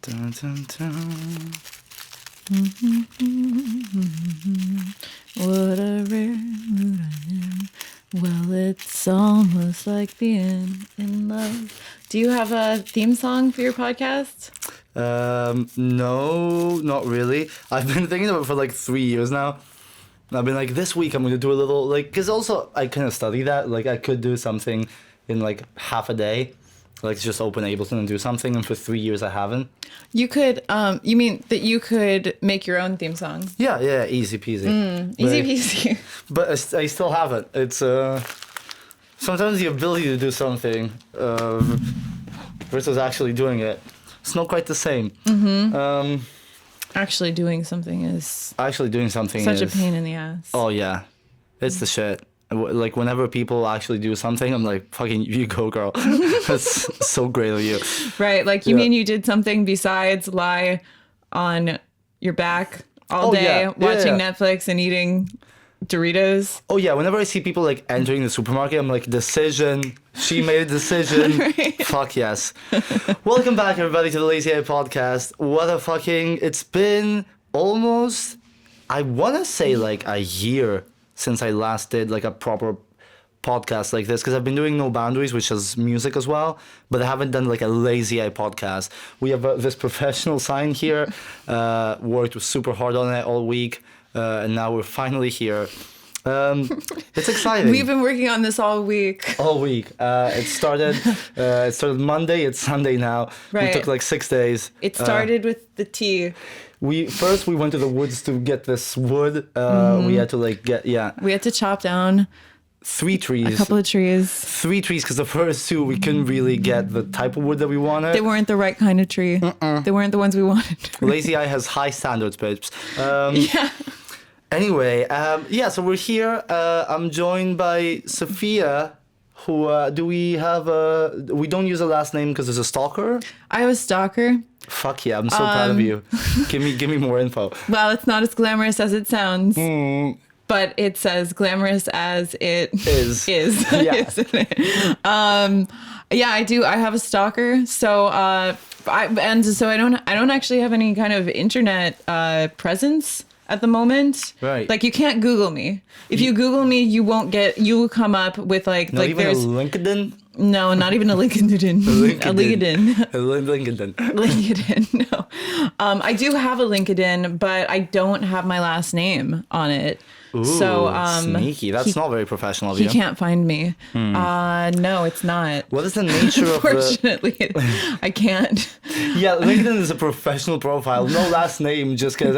Dun, dun, dun. What a rare mood I'm in. Well, it's almost like being in love. Do you have a theme song for your podcast? No, not really. I've been thinking about it for like 3 years now. I've been like, this week I'm going to do a little, like, because also I kind of study that. Like, I could do something in like half a day. Like, just open Ableton and do something. And for 3 years I haven't. You could, you mean that you could make your own theme song? Yeah, easy peasy. Easy peasy. But I still haven't. It's, sometimes the ability to do something versus actually doing it, it's not quite the same. Mm-hmm. Actually doing something is such a pain in the ass. Oh yeah, it's the shit. Like whenever people actually do something, I'm like, fucking you go, girl. That's so great of you. Right, like you mean you did something besides lie on your back all day watching Netflix and eating Doritos? Oh yeah, whenever I see people like entering the supermarket, I'm like, decision. She made a decision. Right. Fuck yes. Welcome back everybody to the Lazy Eye Podcast. It's been almost, I want to say like a year since I last did like a proper podcast like this, because I've been doing No Boundaries, which is music as well, but I haven't done like a Lazy Eye podcast. We have this professional sign here, worked super hard on it all week, and now we're finally here. It's exciting. We've been working on this all week. It started Monday, it's Sunday now. Right. It took like 6 days. It started with the tea. We went to the woods to get this wood. We had to we had to chop down 3 trees. A couple of trees. 3 trees, because the first 2 we couldn't really get the type of wood that we wanted. They weren't the right kind of tree. They weren't the ones we wanted. Lazy Eye has high standards, babes. Yeah. Anyway, so we're here. I'm joined by Sofia, who we don't use a last name because there's a Stalker? I have a Stalker. Fuck yeah, I'm so proud of you. Give me more info. Well, it's not as glamorous as it sounds. But it's as glamorous as it is. Yeah. Isn't it? I do. I have a Stalker. So I don't actually have any kind of internet presence at the moment. Right. Like you can't Google me. If you Google me, you will come up with like not even there's a LinkedIn? No, not even a LinkedIn. A LinkedIn. No. I do have a LinkedIn, but I don't have my last name on it. Ooh, so sneaky. That's not very professional of you. He can't find me. No, it's not. What is the nature of Unfortunately, I can't. Yeah, LinkedIn is a professional profile. No last name, just because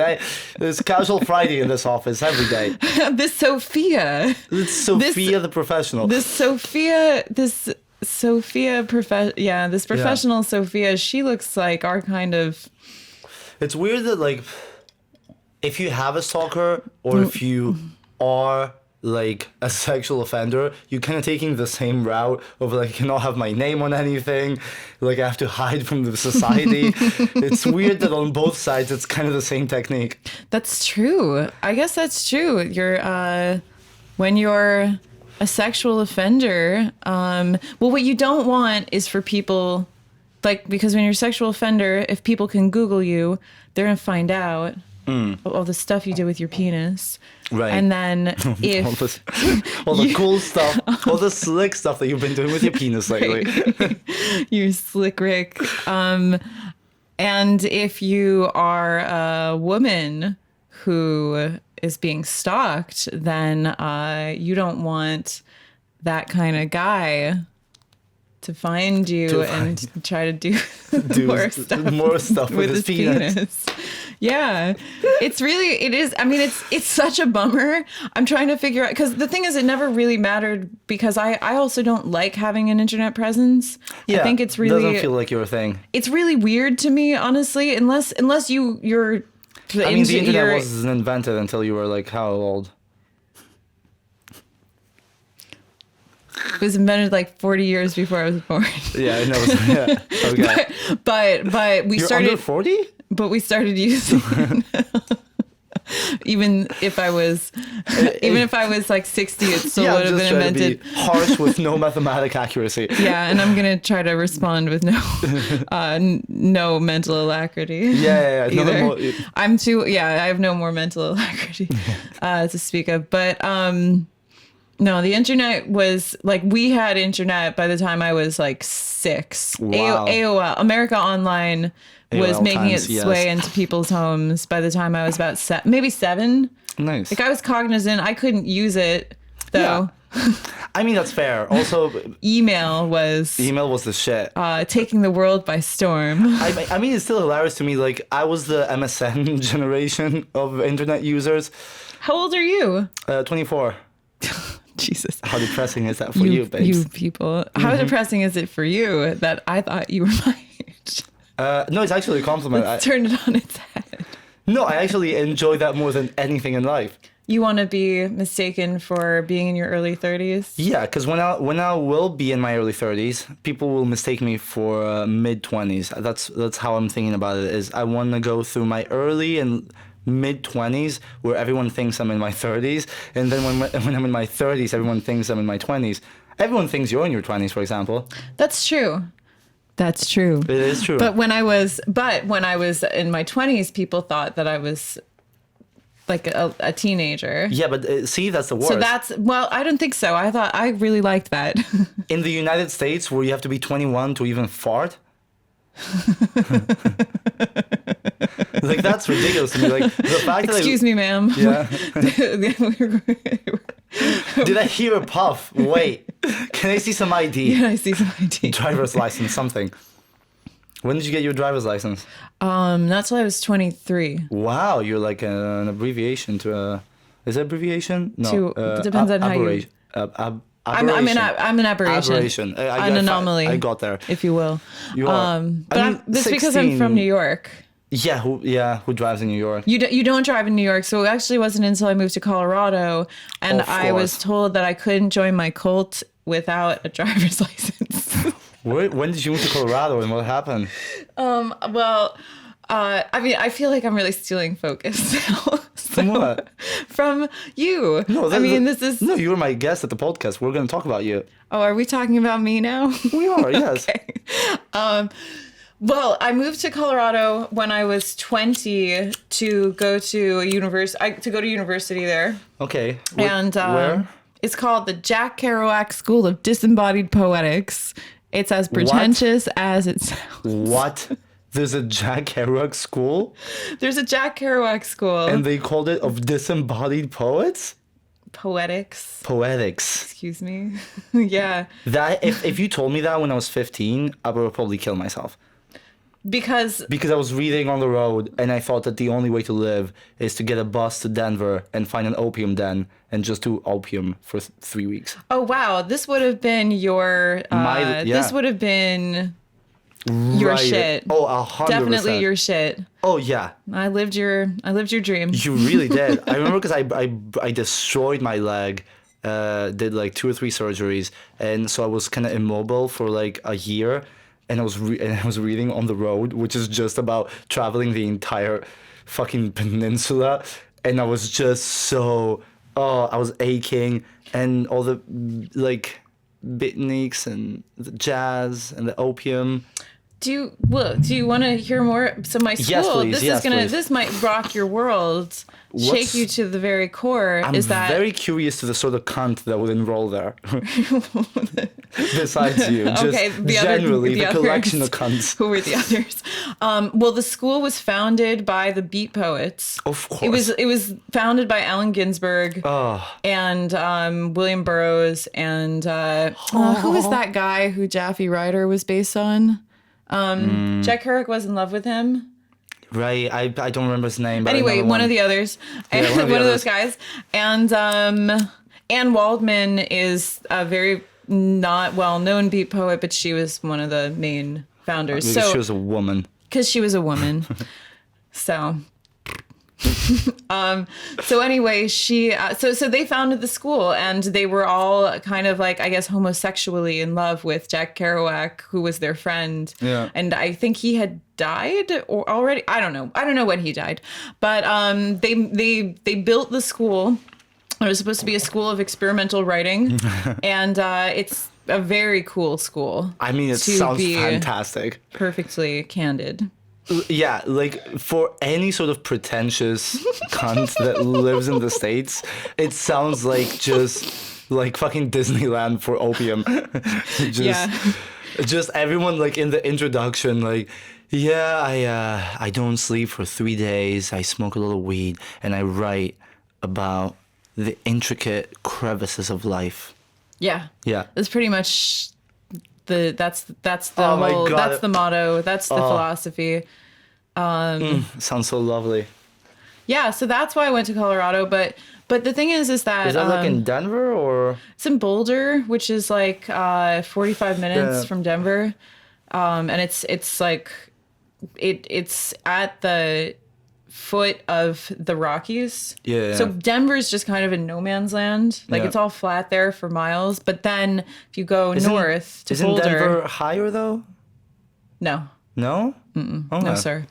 there's casual Friday in this office every day. This Sofia. It's Sofia the professional. This professional Sofia, she looks like our kind of... It's weird that like, if you have a stalker or if you are like a sexual offender, you're kind of taking the same route of like, I cannot have my name on anything, like I have to hide from the society. It's weird that on both sides it's kind of the same technique. That's true. I guess that's true. When you're a sexual offender, what you don't want is for people, like, because when you're a sexual offender, if people can Google you, they're gonna find out all the stuff you did with your penis. Right. And then if... all the cool stuff, all the slick stuff that you've been doing with your penis lately. You slick Rick. And if you are a woman who is being stalked, then you don't want that kind of guy to find you and try to do more stuff with his penis. Yeah, it is. I mean, it's such a bummer. I'm trying to figure out, because the thing is, it never really mattered because I also don't like having an internet presence. Yeah, I think it's really doesn't feel like your thing. It's really weird to me, honestly, unless you're. The internet wasn't invented until you were like how old? It was invented like 40 years before I was born. Yeah, I know. Yeah. Okay. But we You're started... under 40? But we started using... Even if I was like 60, it still Yeah, would I'm have just been trying to invented. be harsh with no mathematic accuracy. Yeah, and I'm gonna try to respond with no mental alacrity. Yeah. No, Either. more, I'm too. Yeah, I have no more mental alacrity to speak of. But no, the internet was like, we had internet by the time I was like 6. Wow. AOL, America Online, was AOL making times, its way yes. into people's homes by the time I was about maybe 7. Nice. Like, I was cognizant. I couldn't use it though. Yeah. I mean, that's fair. Also, Email was the shit. taking the world by storm. I mean, it's still hilarious to me. Like, I was the MSN generation of internet users. How old are you? 24. Jesus. How depressing is that for you, babes? You people. How depressing is it for you that I thought you were my age? No, it's actually a compliment. Let's turn it on its head. No, I actually enjoy that more than anything in life. You want to be mistaken for being in your early 30s? Yeah, because when I will be in my early 30s, people will mistake me for mid 20s. That's how I'm thinking about it. Is I want to go through my early and mid 20s where everyone thinks I'm in my 30s, and then when I'm in my 30s, everyone thinks I'm in my 20s. Everyone thinks you're in your 20s, for example. That's true. That's true. It is true. But when I was in my 20s, people thought that I was like a teenager. Yeah, but see, that's the worst. So I don't think so. I really liked that. In the United States, where you have to be 21 to even fart. Like, that's ridiculous to me. Like, the fact Excuse me, ma'am. Yeah. Did I hear a puff? Wait. Can I see some ID? Yeah, I see some ID. Driver's license, something. When did you get your driver's license? Not till I was 23. Wow, you're like an abbreviation to a... Is it abbreviation? No. Depends on how you... I'm an aberration. Aberration. An anomaly. I got there. If you will. You are. But that's because I'm from New York. Yeah, who drives in New York? You don't drive in New York, so it actually wasn't until I moved to Colorado, and I was told that I couldn't join my cult without a driver's license. When did you move to Colorado, and what happened? I mean, I feel like I'm really stealing focus now. From what? From you. No, this is... No, you were my guest at the podcast. We're going to talk about you. Oh, are we talking about me now? We are, yes. Okay. Well, I moved to Colorado when I was 20 to go to university there. Okay. And where? It's called the Jack Kerouac School of Disembodied Poetics. It's as pretentious as it sounds. What? There's a Jack Kerouac school? There's a Jack Kerouac school. And they called it of disembodied poets? Poetics. Excuse me. Yeah. That if you told me that when I was 15, I would probably kill myself. Because I was reading on the road and I thought that the only way to live is to get a bus to Denver and find an opium den and just do opium for 3 weeks. Oh, wow. This would have been your... This would have been your shit. Oh, 100%. Definitely your shit. Oh, yeah. I lived your dream. You really did. I remember because I destroyed my leg, did like 2 or 3 surgeries, and so I was kind of immobile for like a year. And I was reading on the road, which is just about traveling the entire fucking peninsula. And I was just I was aching. And all the, like, beatniks and the jazz and the opium. Do you want to hear more? So my school, yes, please. This might rock your world, shake you to the very core. I'm very curious to the sort of cunt that would enroll there. Besides you, just okay, the collection of cunts. Who were the others? Well, the school was founded by the Beat Poets. Of course, it was founded by Allen Ginsberg and William Burroughs and who was that guy who Jaffe Ryder was based on? Jack Kerouac was in love with him. Right, I don't remember his name. But anyway, one of the others, one of those guys, and Anne Waldman is a very not well-known beat poet, but she was one of the main founders. Because she was a woman. Because she was a woman. So, So anyway, so they founded the school, and they were all kind of like, I guess, homosexually in love with Jack Kerouac, who was their friend. Yeah. And I think he had died or already. I don't know when he died, but they built the school. It was supposed to be a school of experimental writing, and it's a very cool school. I mean, it sounds fantastic. Perfectly candid. Yeah, like for any sort of pretentious cunt that lives in the States, it sounds like just like fucking Disneyland for opium. Just everyone like in the introduction, like, yeah, I don't sleep for 3 days. I smoke a little weed and I write about the intricate crevices of life. Yeah. Yeah. That's pretty much that's the Oh my whole, God. that's the motto. That's the philosophy. Sounds so lovely. Yeah. So that's why I went to Colorado. But the thing is that, Is that like in Denver or? it's in Boulder, which is like 45 minutes from Denver. And it's like, it's at the foot of the Rockies. Yeah. So Denver's just kind of in no man's land. Like Yeah. it's all flat there for miles. But then if you go north to Isn't Boulder, Denver higher though? no, No? Okay. no, sir.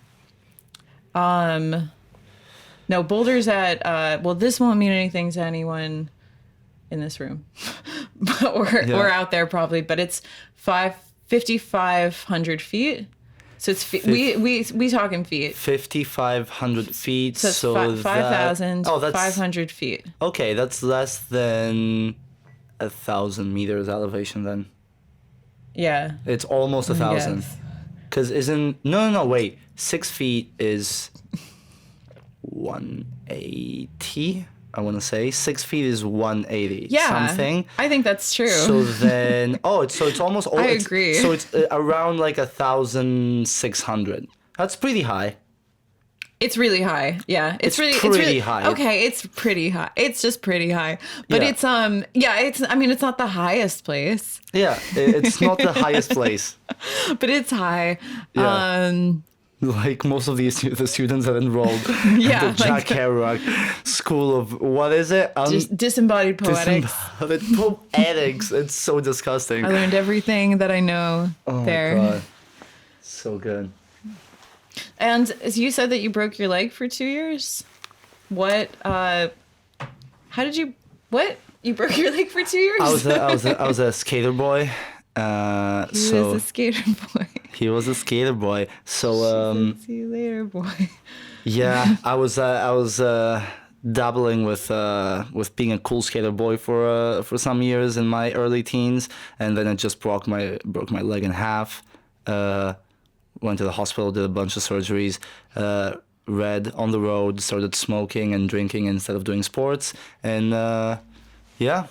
No, Boulder's at, well, this won't mean anything to anyone in this room or out there probably, but it's 5,500 feet. So it's we talk in feet. 5,500 feet. So it's 5,500 feet. Okay, that's less than 1,000 meters elevation then. Yeah. It's almost 1,000. Yes. Because isn't... No, wait. 6 feet is 180, I want to say. 6 feet is 180 Yeah. something. I think that's true. So then... it's almost... I agree. So it's around like 1,600. That's pretty high. It's really high. Yeah. It's really pretty high. Okay, it's pretty high. It's just pretty high. But Yeah. it's it's not the highest place, Yeah, it's not the highest place. but it's high. Yeah. Like most of the students that enrolled Yeah, at the Jack Kerouac School of, what is it? Just disembodied poetics. Poetics. It's so disgusting. I learned everything that I know there. Oh my God. So good. And as you said that you broke your leg for 2 years. What? How did you? What? You broke your leg for 2 years? I was a skater boy. He was a skater boy. He was a skater boy. So See you later, boy. yeah, I was dabbling with being a cool skater boy for some years in my early teens, and then I just broke my leg in half. Went to the hospital, did a bunch of surgeries, read on the road, started smoking and drinking instead of doing sports, and yeah,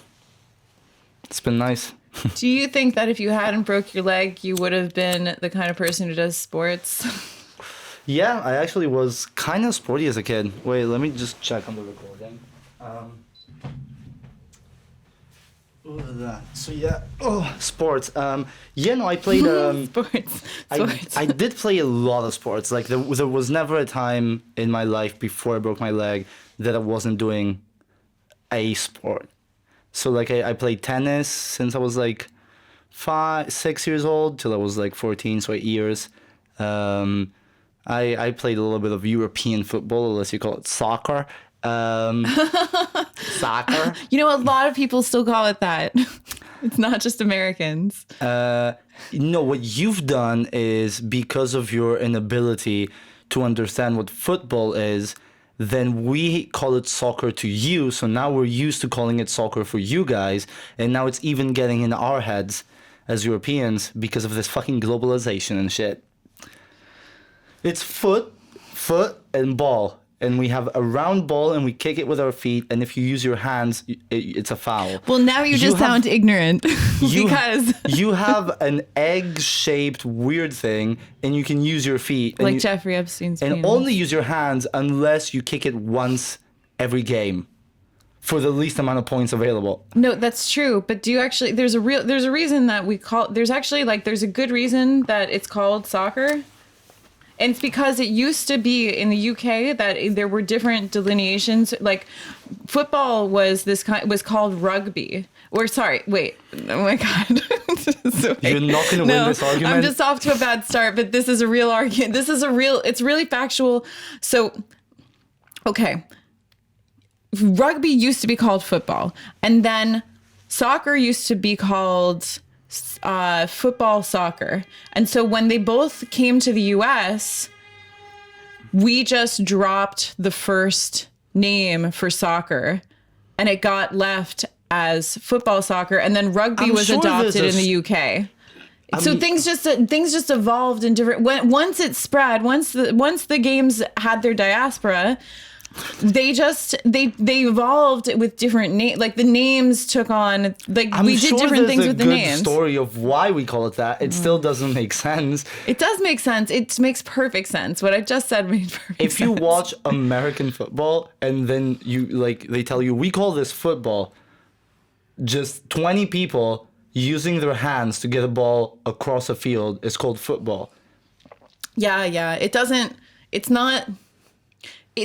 it's been nice. Do you think that if you hadn't broke your leg, you would have been the kind of person who does sports? Yeah, I actually was kind of sporty as a kid. Wait, let me just check on the recording. So yeah, sports. Yeah, no, I played. Sports. I did play a lot of sports. Like there was never a time in my life before I broke my leg that I wasn't doing a sport. So like I played tennis since I was like 6 years old till I was like 14, so 8 years. I played a little bit of European football, unless you call it soccer. Soccer. You know, a lot of people still call it that. It's not just Americans. No, what you've done is, because of your inability to understand what football is, then we call it soccer to you. So now we're used to calling it soccer for you guys. And now it's even getting in our heads as Europeans because of this fucking globalization and shit. It's foot, and ball. And we have a round ball and we kick it with our feet. And if you use your hands, it's a foul. Well, now you just sound ignorant because you have an egg-shaped weird thing and you can use your feet. Like Jeffrey Epstein's and penis. only use your hands unless you kick it once every game for the least amount of points available. No, that's true. But do you actually, there's a reason that there's a good reason that it's called soccer. And it's because it used to be in the UK that there were different delineations. Like football was called rugby. Or sorry, wait. Oh my God. You're not going to win this argument. I'm just off to a bad start, but this is a real argument. It's really factual. So, okay. Rugby used to be called football. And then soccer used to be called football soccer. And so when they both came to the US, we just dropped the first name for soccer and it got left as football soccer, and then rugby was adopted in the UK. So things just evolved in different. Once it spread, once the games had their diaspora, they evolved with different names. Like the names took on, like we did different things with the names. Story of why we call it that. It still doesn't make sense. It does make sense. It makes perfect sense. What I just said made perfect sense. If you watch American football and then they tell you we call this football, just 20 people using their hands to get a ball across a field is called football. Yeah. It's not.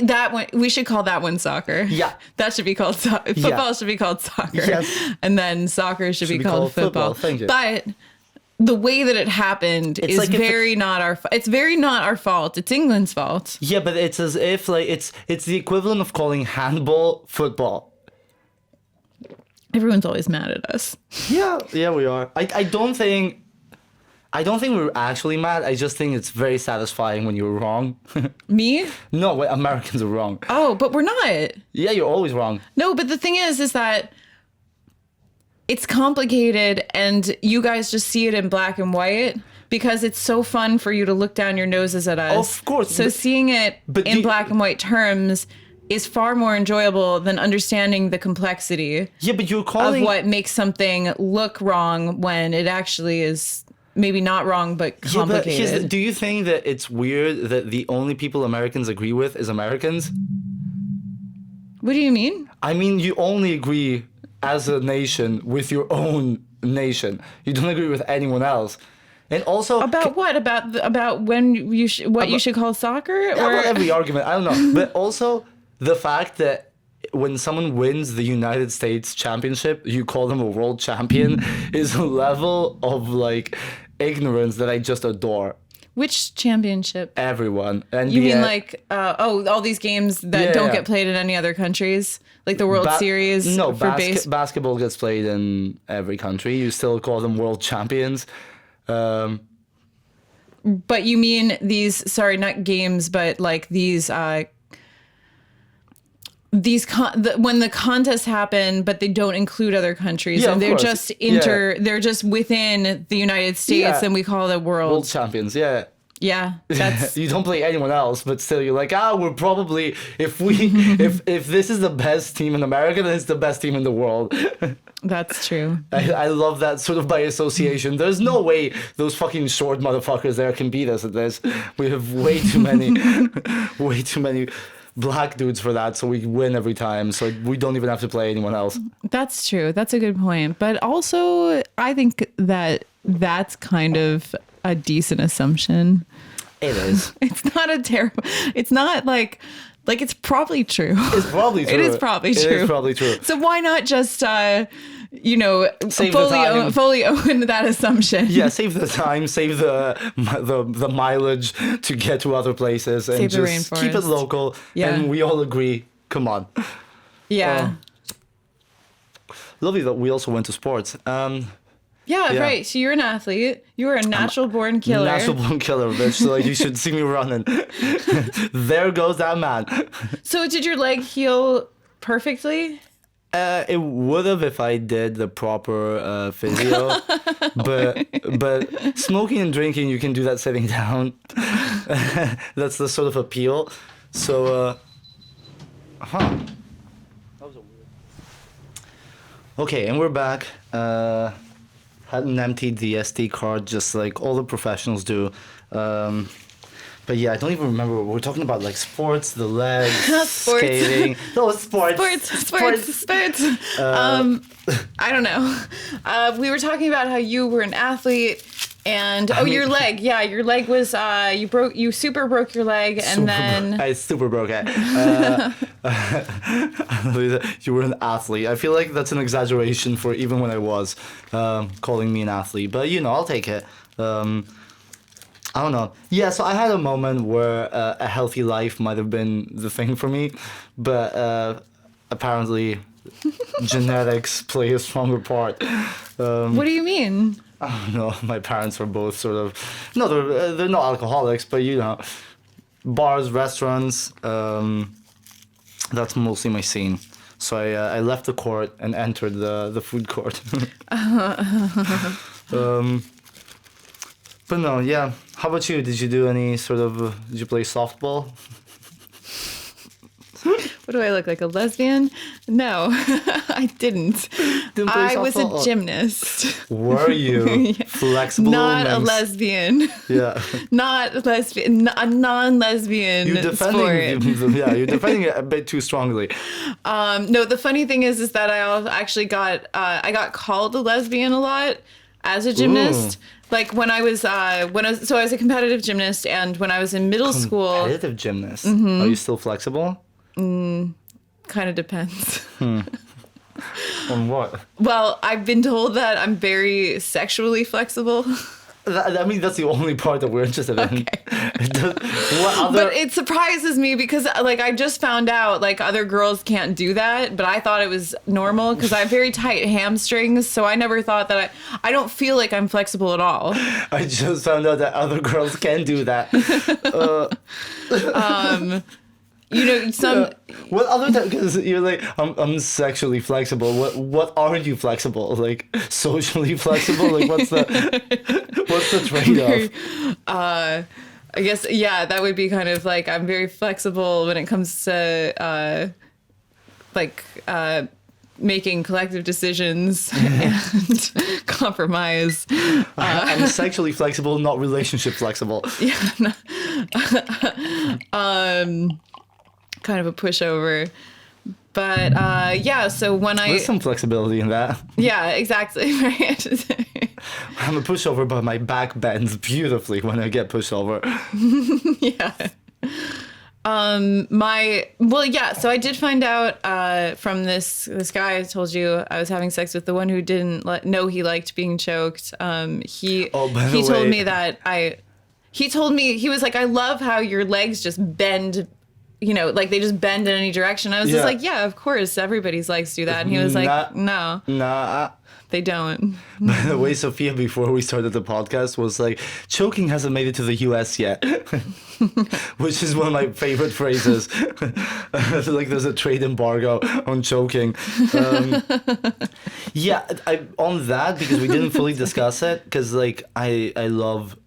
That one, we should call that one soccer. Yeah. That should be called football. Yeah. Should be called soccer. Yes. And then soccer should be called football. Thank you. But the way that it happened is like it's very not our fault. It's England's fault. Yeah, but it's as if it's the equivalent of calling handball football. Everyone's always mad at us. Yeah, we are. I don't think we're actually mad. I just think it's very satisfying when you're wrong. Me? No, wait, Americans are wrong. Oh, but we're not. Yeah, you're always wrong. No, but the thing is that it's complicated and you guys just see it in black and white because it's so fun for you to look down your noses at us. Of course. So seeing it in black and white terms is far more enjoyable than understanding the complexity but you're calling of what makes something look wrong when it actually is maybe not wrong, but complicated. Yeah, but do you think that it's weird that the only people Americans agree with is Americans? What do you mean? I mean, you only agree as a nation with your own nation. You don't agree with anyone else. And also about what? About when you should call soccer? Or about every argument. I don't know. But also the fact that when someone wins the United States championship, you call them a world champion is a level of like ignorance that I just adore. Which championship? Everyone. NBA. You mean like, all these games that don't get played in any other countries? Like the World Series? No, basketball gets played in every country. You still call them world champions. But you mean these, sorry, not games, but like these when the contests happen, but they don't include other countries, and they're just they're just within the United States, and we call it world champions. Yeah. Yeah, that's you don't play anyone else, but still you're like, we're probably if this is the best team in America, then it's the best team in the world. That's true. I love that sort of by association. There's no way those fucking short motherfuckers there can beat us at this. We have way too many black dudes for that, so we win every time. So we don't even have to play anyone else. That's true. That's a good point. But also, I think that that's kind of a decent assumption. It is. It's not a terrible. It's not like it's probably true. It's probably true. It is probably true. It is probably true. So why not just fully own that assumption? Yeah, save the time, save the mileage to get to other places, and save just keep it local. Yeah. And we all agree. Come on. Yeah. Lovely that we also went to sports. Yeah, right. So you're an athlete. You were a natural-born killer. Natural-born killer, bitch. So you should see me running. There goes that man. So did your leg heal perfectly? It would have if I did the proper physio. But smoking and drinking, you can do that sitting down. That's the sort of appeal. So, That was a weird. Okay, and we're back. Hadn't emptied the SD card just like all the professionals do. But yeah, I don't even remember. We're talking about like sports, the legs, skating. No, sports. I don't know. We were talking about how you were an athlete And mean- your leg. Yeah, your leg was you super broke your leg, and then I super broke it. You were an athlete. I feel like that's an exaggeration for even when I was calling me an athlete. But I'll take it. I don't know. Yeah, so I had a moment where a healthy life might have been the thing for me, but apparently genetics play a stronger part. what do you mean? I don't know. My parents were both sort of no, they're not alcoholics, but bars, restaurants. That's mostly my scene. So I left the court and entered the food court. But no, yeah. How about you? Did you do any sort of? Did you play softball? What do I look like, a lesbian? No, I didn't. Didn't play I was a softball? Gymnast. Were you flexible? Not a Manx? lesbian. Yeah. Not a lesbian. A non-lesbian You're sport. defending. Yeah, you're defending it a bit too strongly. No, the funny thing is that actually got I got called a lesbian a lot as a gymnast. Ooh. Like when I was I was a competitive gymnast, and when I was in middle school, Competitive gymnast. Are you still flexible? kind of depends. On what? Well, I've been told that I'm very sexually flexible. I mean, that's the only part that we're interested in. What other? But it surprises me because I just found out other girls can't do that, but I thought it was normal because I have very tight hamstrings, so I never thought that I don't feel like I'm flexible at all. I just found out that other girls can do that. Some What other time? Because you're like, I'm sexually flexible. What aren't you flexible? Like socially flexible? Like what's the trade-off? I guess that would be kind of like I'm very flexible when it comes to making collective decisions and compromise. I'm sexually flexible, not relationship flexible. Kind of a pushover. But so when There's some flexibility in that. yeah, exactly, right. I'm a pushover, but my back bends beautifully when I get pushed over. Yeah. So I did find out from this guy I told you I was having sex with, the one who didn't know he liked being choked. He told me that he was like, I love how your legs just bend, they just bend in any direction. I was just like, yeah, of course, everybody's legs do that. And he was like, no, they don't. By the way, Sofia, before we started the podcast, was like, choking hasn't made it to the US yet. Which is one of my favorite phrases. Like there's a trade embargo on choking. On that, because we didn't fully discuss it, because I love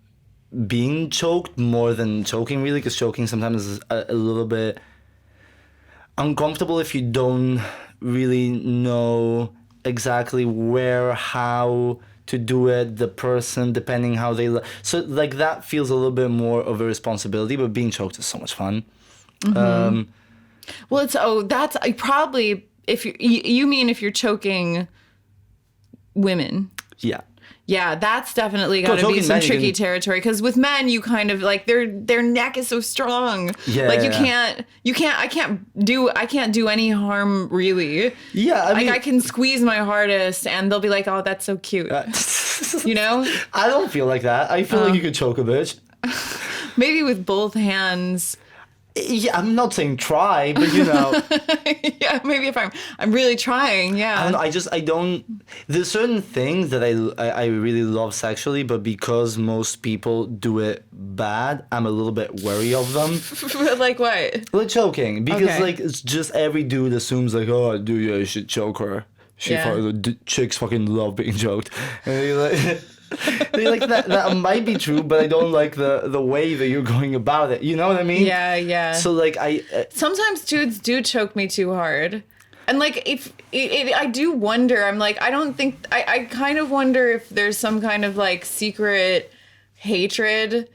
being choked more than choking, really, because choking sometimes is a little bit uncomfortable if you don't really know exactly where, how to do it, the person, depending how they so that feels a little bit more of a responsibility, but being choked is so much fun. Mm-hmm. Well, that's probably, if you mean if you're choking women. Yeah, that's definitely got to be some tricky territory, because with men, you kind of their neck is so strong. Yeah, I can't do any harm, really. Yeah, I mean, I can squeeze my hardest and they'll be like, "Oh, that's so cute." I don't feel like that. I feel like you could choke a bitch. Maybe with both hands. Yeah, I'm not saying try, but Yeah, maybe if I'm really trying, yeah. I don't know, I don't. There's certain things that I really love sexually, but because most people do it bad, I'm a little bit wary of them. Like what? Like choking, because it's just every dude assumes oh, dude, yeah, you should choke her. Chicks fucking love being choked, and they're like that might be true, but I don't like the way that you're going about it. You know what I mean? Yeah. So sometimes dudes do choke me too hard, and if I do wonder. I'm like, I don't think I kind of wonder if there's some kind of secret hatred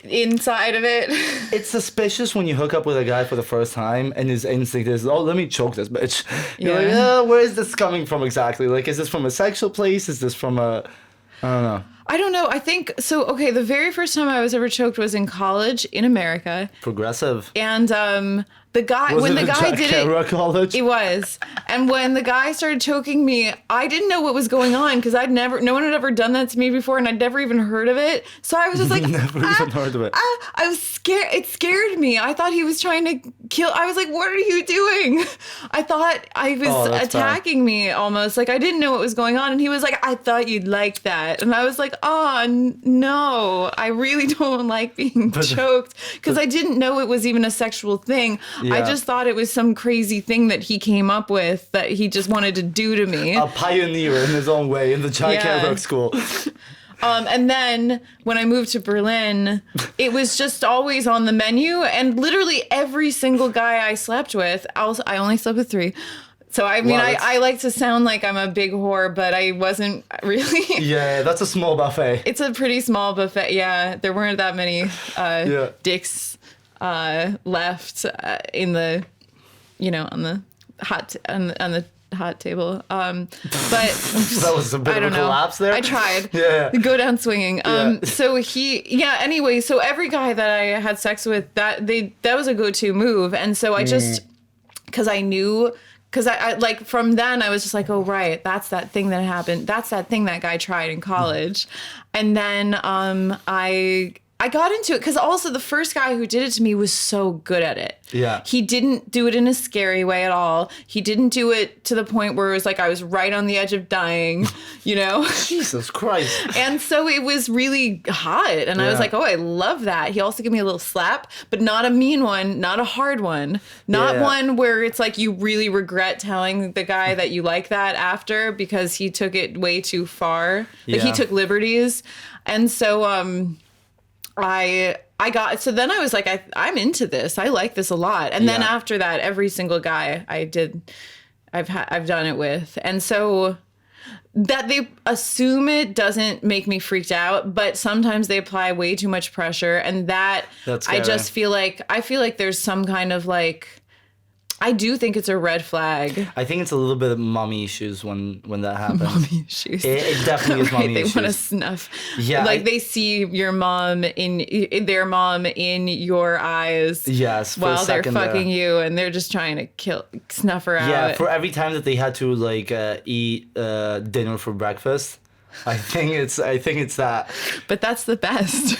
inside of it. It's suspicious when you hook up with a guy for the first time and his instinct is, oh, let me choke this bitch. You're like, where is this coming from exactly? Is this from a sexual place? Is this from a... I don't know. I don't know. I think so. Okay, the very first time I was ever choked was in college in America, Progressive. and the guy Was when it the a guy Jack did Kerouac it, college? it was. And when the guy started choking me, I didn't know what was going on because no one had ever done that to me before, and I'd never even heard of it. So I was just like, Never even heard of it. I was scared. It scared me. I thought he was trying to kill. I was like, what are you doing? I thought I was Oh, that's attacking me almost. Like I didn't know what was going on. And he was like, I thought you'd like that. And I was like, oh, no, I really don't like being choked because I didn't know it was even a sexual thing. I Yeah. just thought it was some crazy thing that he came up with that he just wanted to do to me. A pioneer in his own way in the Jack Yeah. Kerouac school. And then when I moved to Berlin, it was just always on the menu. And literally every single guy I slept with, I only slept with 3. So, I mean, Wow, that's- I like to sound like I'm a big whore, but I wasn't really. Yeah, that's a small buffet. It's a pretty small buffet. Yeah, there weren't that many dicks left in the, on the on the hot table. But That was a bit I of a don't know. collapse there. I tried. Yeah. Go down swinging. Yeah. So anyway, so every guy that I had sex with, that was a go-to move. And so I just, because I knew, because I like from then I was just like, oh, right, that's that thing that happened. That's that thing that guy tried in college. And then I got into it because also the first guy who did it to me was so good at it. Yeah. He didn't do it in a scary way at all. He didn't do it to the point where it was like I was right on the edge of dying, Jesus Christ. And so it was really hot. And I was Yeah. like, oh, I love that. He also gave me a little slap, but not a mean one, not a hard one, not Yeah. one where it's like you really regret telling the guy that you like that after because he took it way too far. Like he Yeah. took liberties. And so, so then I was like, I'm into this. I like this a lot. And then Yeah. after that, every single guy I've done it with. And so that they assume it doesn't make me freaked out, but sometimes they apply way too much pressure. And That's I scary. just feel like there's some kind of like, I do think it's a red flag. I think it's a little bit of mommy issues when that happens. Mommy issues. It definitely is Right, mommy they issues. want to snuff. Yeah, like I- they see your mom in their mom in your eyes. Yes, for a while they're second fucking there. you, and they're just trying to snuff her out. Yeah, for every time that they had to like eat dinner for breakfast, I think it's that. But that's the best.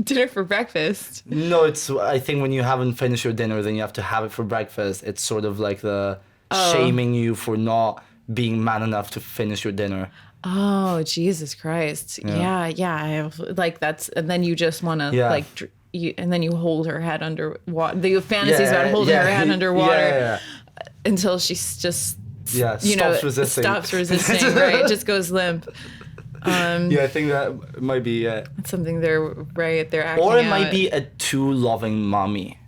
Dinner for breakfast. No, I think when you haven't finished your dinner, then you have to have it for breakfast. It's sort of like the shaming you for not being man enough to finish your dinner. Oh, Jesus Christ. Yeah. I have, like that's, and then you just want to Yeah. like, and then you hold her head under water. The fantasies about holding her head underwater Yeah. until she's just, Yeah, stops resisting. Stops resisting, right? Just goes limp. Yeah, I think that might be it. That's something they're acting Or it out. might be a too loving mommy.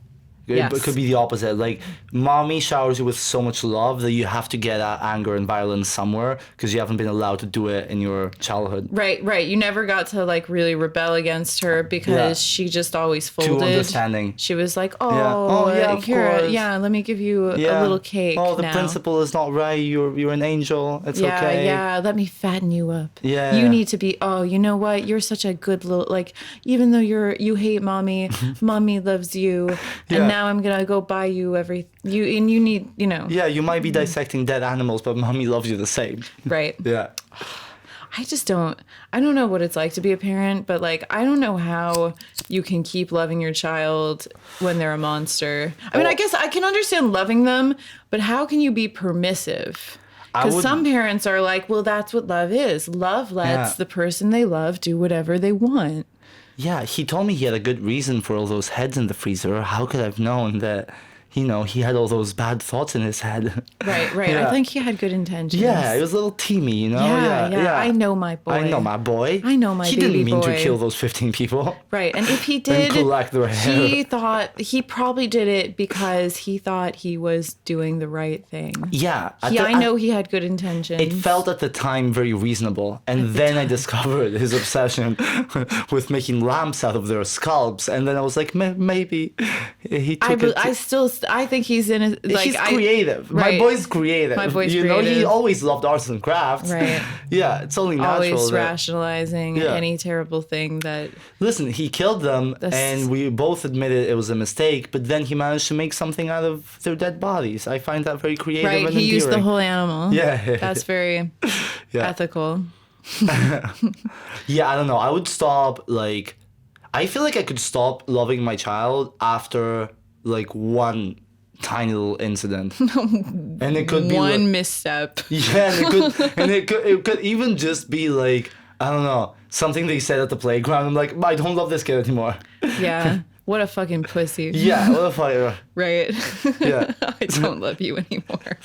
Yes. It could be the opposite. Like, mommy showers you with so much love that you have to get out anger and violence somewhere because you haven't been allowed to do it in your childhood. Right. You never got to like really rebel against her because Yeah. she just always Too folded. understanding. She was like, Of here, course. yeah, let me give you a little cake. Oh, the now. principal is not right. You're an angel. It's Yeah, okay. yeah, let me fatten you up. Yeah. You need to be, you know what? You're such a good little, like, even though you hate mommy, mommy loves you. Yeah. And now I'm going to go buy you you need, Yeah, you might be dissecting dead animals, but mommy loves you the same. right. Yeah. I don't know what it's like to be a parent, but like, I don't know how you can keep loving your child when they're a monster. I mean, I guess I can understand loving them, but how can you be permissive? Because some parents are like, well, that's what love is. Love lets Yeah. the person they love do whatever they want. Yeah, he told me he had a good reason for all those heads in the freezer. How could I have known that, he had all those bad thoughts in his head? Right. Yeah. I think he had good intentions. Yeah, it was a little teamy, Yeah. I know my boy. I know my boy. I know my He baby didn't mean boy. to kill those 15 people. Right. And if he did, collect their hair. he probably did it because he thought he was doing the right thing. Yeah. I know he had good intentions. It felt at the time very reasonable. And then I discovered his obsession with making lamps out of their scalps. And then I was like, maybe he took it. I think he's in a, like, he's creative. Right. My boy's creative. My boy's you know, he creative. always loved arts and crafts. Right. Yeah, it's only natural. Always that, rationalizing Yeah. any terrible thing that. Listen, he killed them, and we both admitted it was a mistake. But then he managed to make something out of their dead bodies. I find that very creative Right. and He used the endearing. whole animal. Yeah. That's very Yeah. ethical. Yeah, I don't know. I would stop, like, I feel like I could stop loving my child after, like, one tiny little incident. And it could be One like, misstep. yeah, and it could even just be like, I don't know, something they said at the playground. I'm like, I don't love this kid anymore. Yeah. What a fucking pussy. Yeah, what if I Right. Yeah. I don't love you anymore.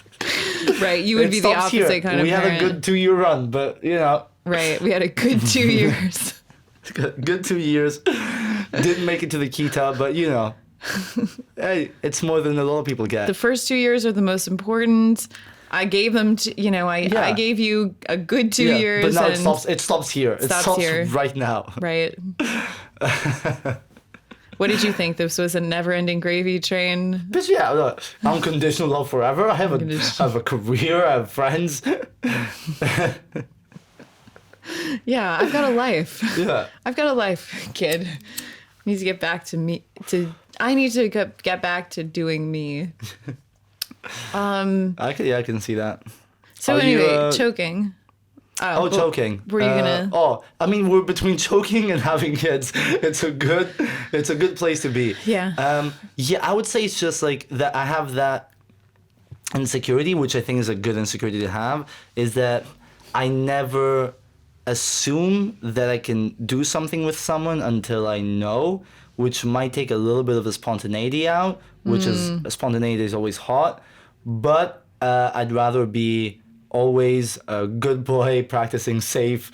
Right. You would It be the stops opposite here. kind of We had parent. a good 2-year run, but you know, Right. We had a good 2 years. good 2 years. Didn't make it to the Kita, but you know, hey, it's more than a lot of people get. The first 2 years are the most important. I gave them to, you know, I Yeah. gave you a good 2 Yeah, years. but now and, it stops here. It Stops stops here. right now. Right. What did you think? This was a never-ending gravy train? But yeah, look, unconditional love forever. I have a career. I have friends. Yeah, I've got a life. Yeah. I've got a life, kid. I need to get back to me. I need to get back to doing me. I can see that. So Are you, anyway, choking. Oh, well, choking. Were you gonna? Oh, I mean, we're between choking and having kids. It's a good place to be. Yeah. Yeah, I would say it's just like that. I have that insecurity, which I think is a good insecurity to have, is that I never assume that I can do something with someone until I know, which might take a little bit of the spontaneity out, which is spontaneity is always hot, but I'd rather be always a good boy practicing safe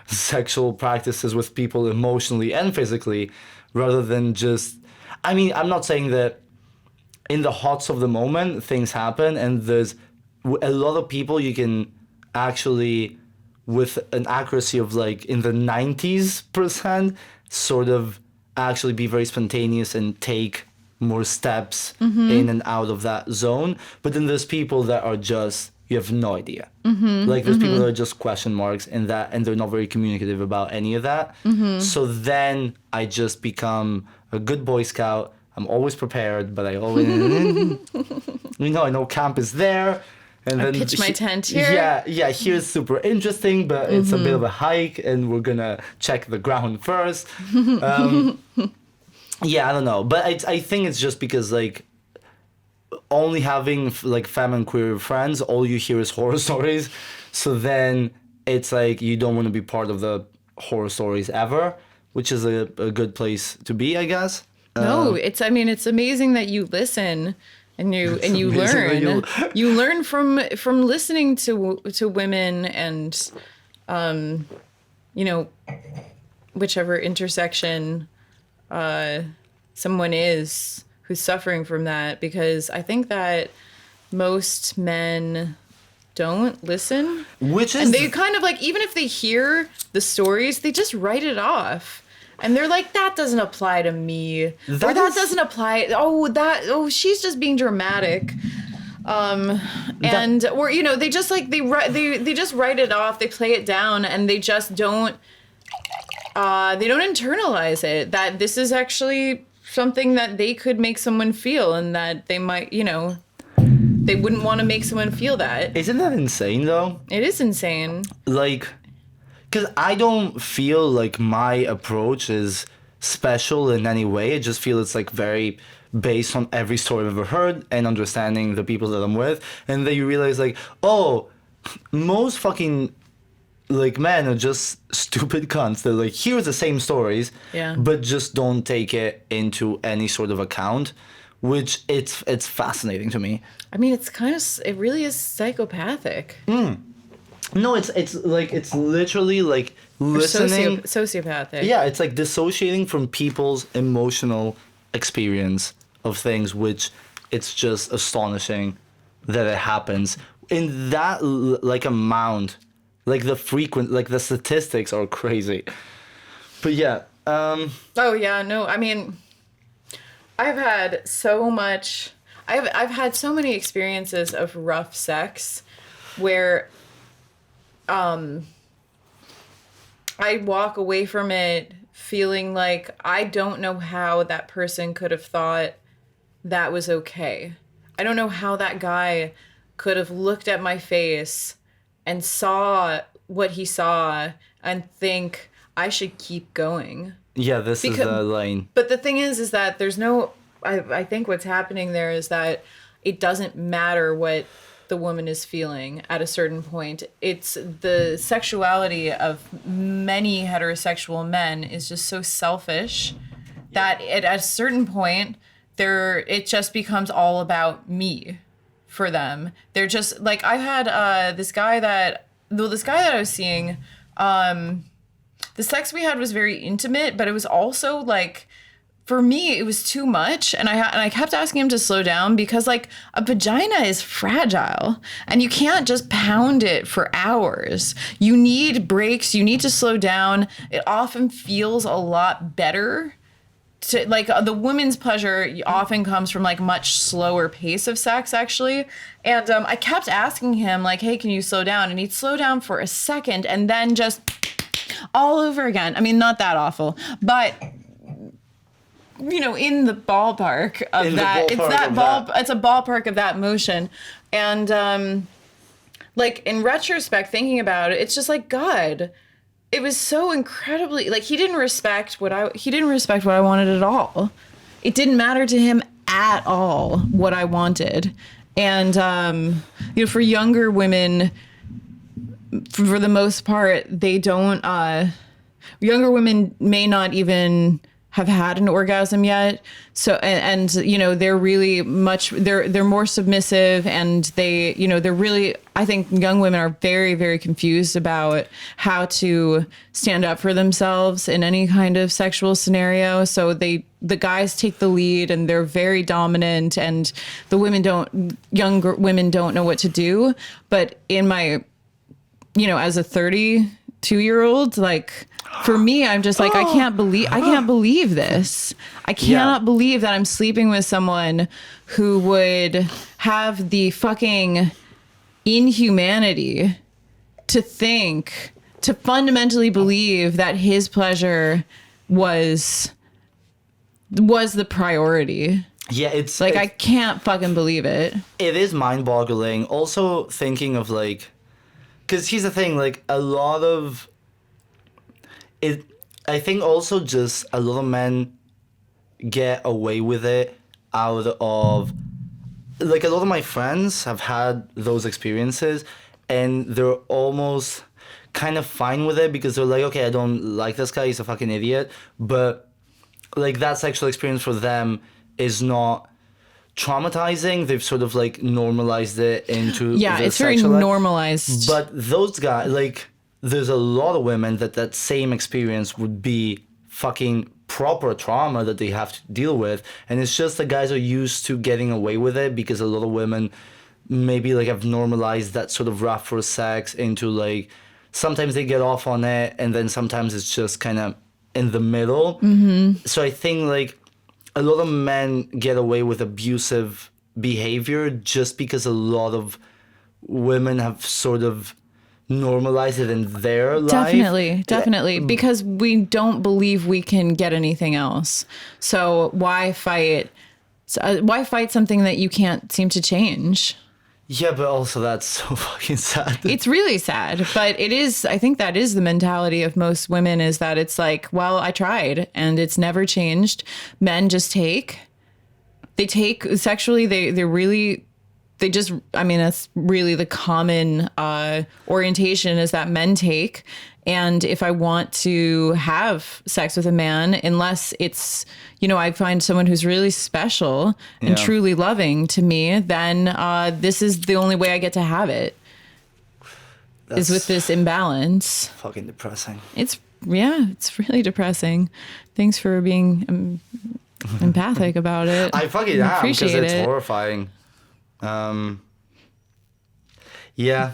sexual practices with people emotionally and physically, rather than just, I mean, I'm not saying that in the hots of the moment things happen, and there's a lot of people you can actually, with an accuracy of like in the 90% sort of actually be very spontaneous and take more steps in and out of that zone. But then there's people that are just, you have no idea. Like there's people that are just question marks in that, and they're not very communicative about any of that. So then I just become a good Boy Scout. I'm always prepared, but I always, I know camp is there. And I then pitch my tent here. Yeah, here's super interesting, but it's a bit of a hike, and we're gonna check the ground first. Yeah, I don't know, but I think it's just because like only having like femme and queer friends, all you hear is horror stories. So then it's like you don't want to be part of the horror stories ever, which is a good place to be, I guess. No, it's amazing that you listen and you learn. You learn from listening to women and whichever intersection someone is who's suffering from that, because I think that most men don't listen. And they kind of like, even if they hear the stories, they just write it off. And they're like, that doesn't apply to me. That doesn't apply. She's just being dramatic. They just like, they just write it off. They play it down, and they just don't, they don't internalize it, that this is actually something that they could make someone feel, and that they might, they wouldn't want to make someone feel that. Isn't that insane though? It is insane. Like, because I don't feel like my approach is special in any way. I just feel it's like very based on every story I've ever heard and understanding the people that I'm with. And then you realize like, oh, most fucking like men are just stupid cunts. They're like, here's the same stories, but just don't take it into any sort of account, which it's fascinating to me. I mean, it really is psychopathic. No, it's like, it's literally like listening. Sociopathic. Yeah, it's like dissociating from people's emotional experience of things, which it's just astonishing that it happens in that like amount. Like the statistics are crazy. But yeah. Oh yeah, no, I mean, I've had so much. I've had so many experiences of rough sex, where I walk away from it feeling like I don't know how that person could have thought that was okay. I don't know how that guy could have looked at my face and saw what he saw and think I should keep going. Yeah, this is the lane. But the thing is that there's no. I think what's happening there is that it doesn't matter what the woman is feeling at a certain point. It's the sexuality of many heterosexual men is just so selfish that at a certain point it just becomes all about me for them. They're just like, I had this guy that I was seeing, the sex we had was very intimate, but it was also like, for me, it was too much, and I kept asking him to slow down because, like, a vagina is fragile, and you can't just pound it for hours. You need breaks. You need to slow down. It often feels a lot better to, like, the women's pleasure often comes from, like, much slower pace of sex, actually. And I kept asking him, like, hey, can you slow down? And he'd slow down for a second and then just all over again. I mean, not that awful, but you know, in the ballpark of that. It's a ballpark of that motion. And like, in retrospect, thinking about it, it's just like, God, it was so incredibly, like, he didn't respect what I wanted at all. It didn't matter to him at all what I wanted. And you know, for younger women, for the most part, they don't younger women may not even have had an orgasm yet. So, and you know, they're really much, they're more submissive, and they, you know, they're really, I think young women are very, very confused about how to stand up for themselves in any kind of sexual scenario. So the guys take the lead and they're very dominant, and the younger women don't know what to do. But in my, you know, as a 32-year-old, like, for me, I'm just like, I can't believe this. I cannot believe that I'm sleeping with someone who would have the fucking inhumanity to fundamentally believe that his pleasure was the priority. Yeah, it's like, I can't fucking believe it. It is mind-boggling. Also thinking of, like, because here's the thing, like, a lot of it, I think also just a lot of men get away with it out of, like, a lot of my friends have had those experiences and they're almost kind of fine with it because they're like, okay, I don't like this guy, he's a fucking idiot. But, like, that sexual experience for them is not traumatizing. They've sort of, like, normalized it into it's very normalized. But those guys, like, there's a lot of women that same experience would be fucking proper trauma that they have to deal with, and it's just the guys are used to getting away with it because a lot of women maybe, like, have normalized that sort of rougher sex into, like, sometimes they get off on it and then sometimes it's just kind of in the middle. Mm-hmm. So I think, like, a lot of men get away with abusive behavior just because a lot of women have sort of normalize it in their life. Definitely. Because we don't believe we can get anything else. So why fight something that you can't seem to change? Yeah, but also that's so fucking sad. It's really sad, but it is, I think that is the mentality of most women, is that it's like, well, I tried and it's never changed. Men just take sexually, I mean, that's really the common orientation, is that men take. And if I want to have sex with a man, unless it's, you know, I find someone who's really special and truly loving to me, then this is the only way I get to have it. Is with this imbalance. Fucking depressing. It's really depressing. Thanks for being empathic about it. I fucking am, because it's horrifying. Yeah.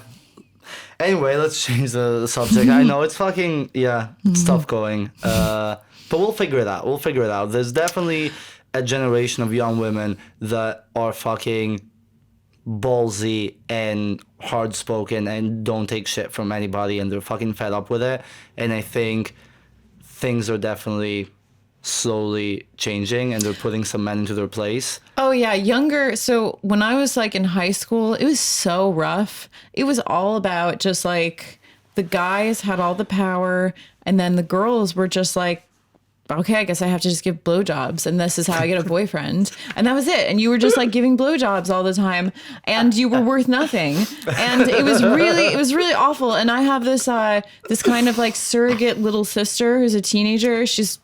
Anyway, let's change the subject. I know it's fucking, it's tough going. But we'll figure it out. There's definitely a generation of young women that are fucking ballsy and hard spoken and don't take shit from anybody, and they're fucking fed up with it. And I think things are definitely slowly changing, and they're putting some men into their place. Oh yeah, younger. So when I was like in high school, it was so rough. It was all about just like the guys had all the power, and then the girls were just like, okay, I guess I have to just give blowjobs, and this is how I get a boyfriend. And that was it. And you were just like giving blowjobs all the time, and you were worth nothing. And it was really awful. And I have this this kind of like surrogate little sister who's a teenager. She's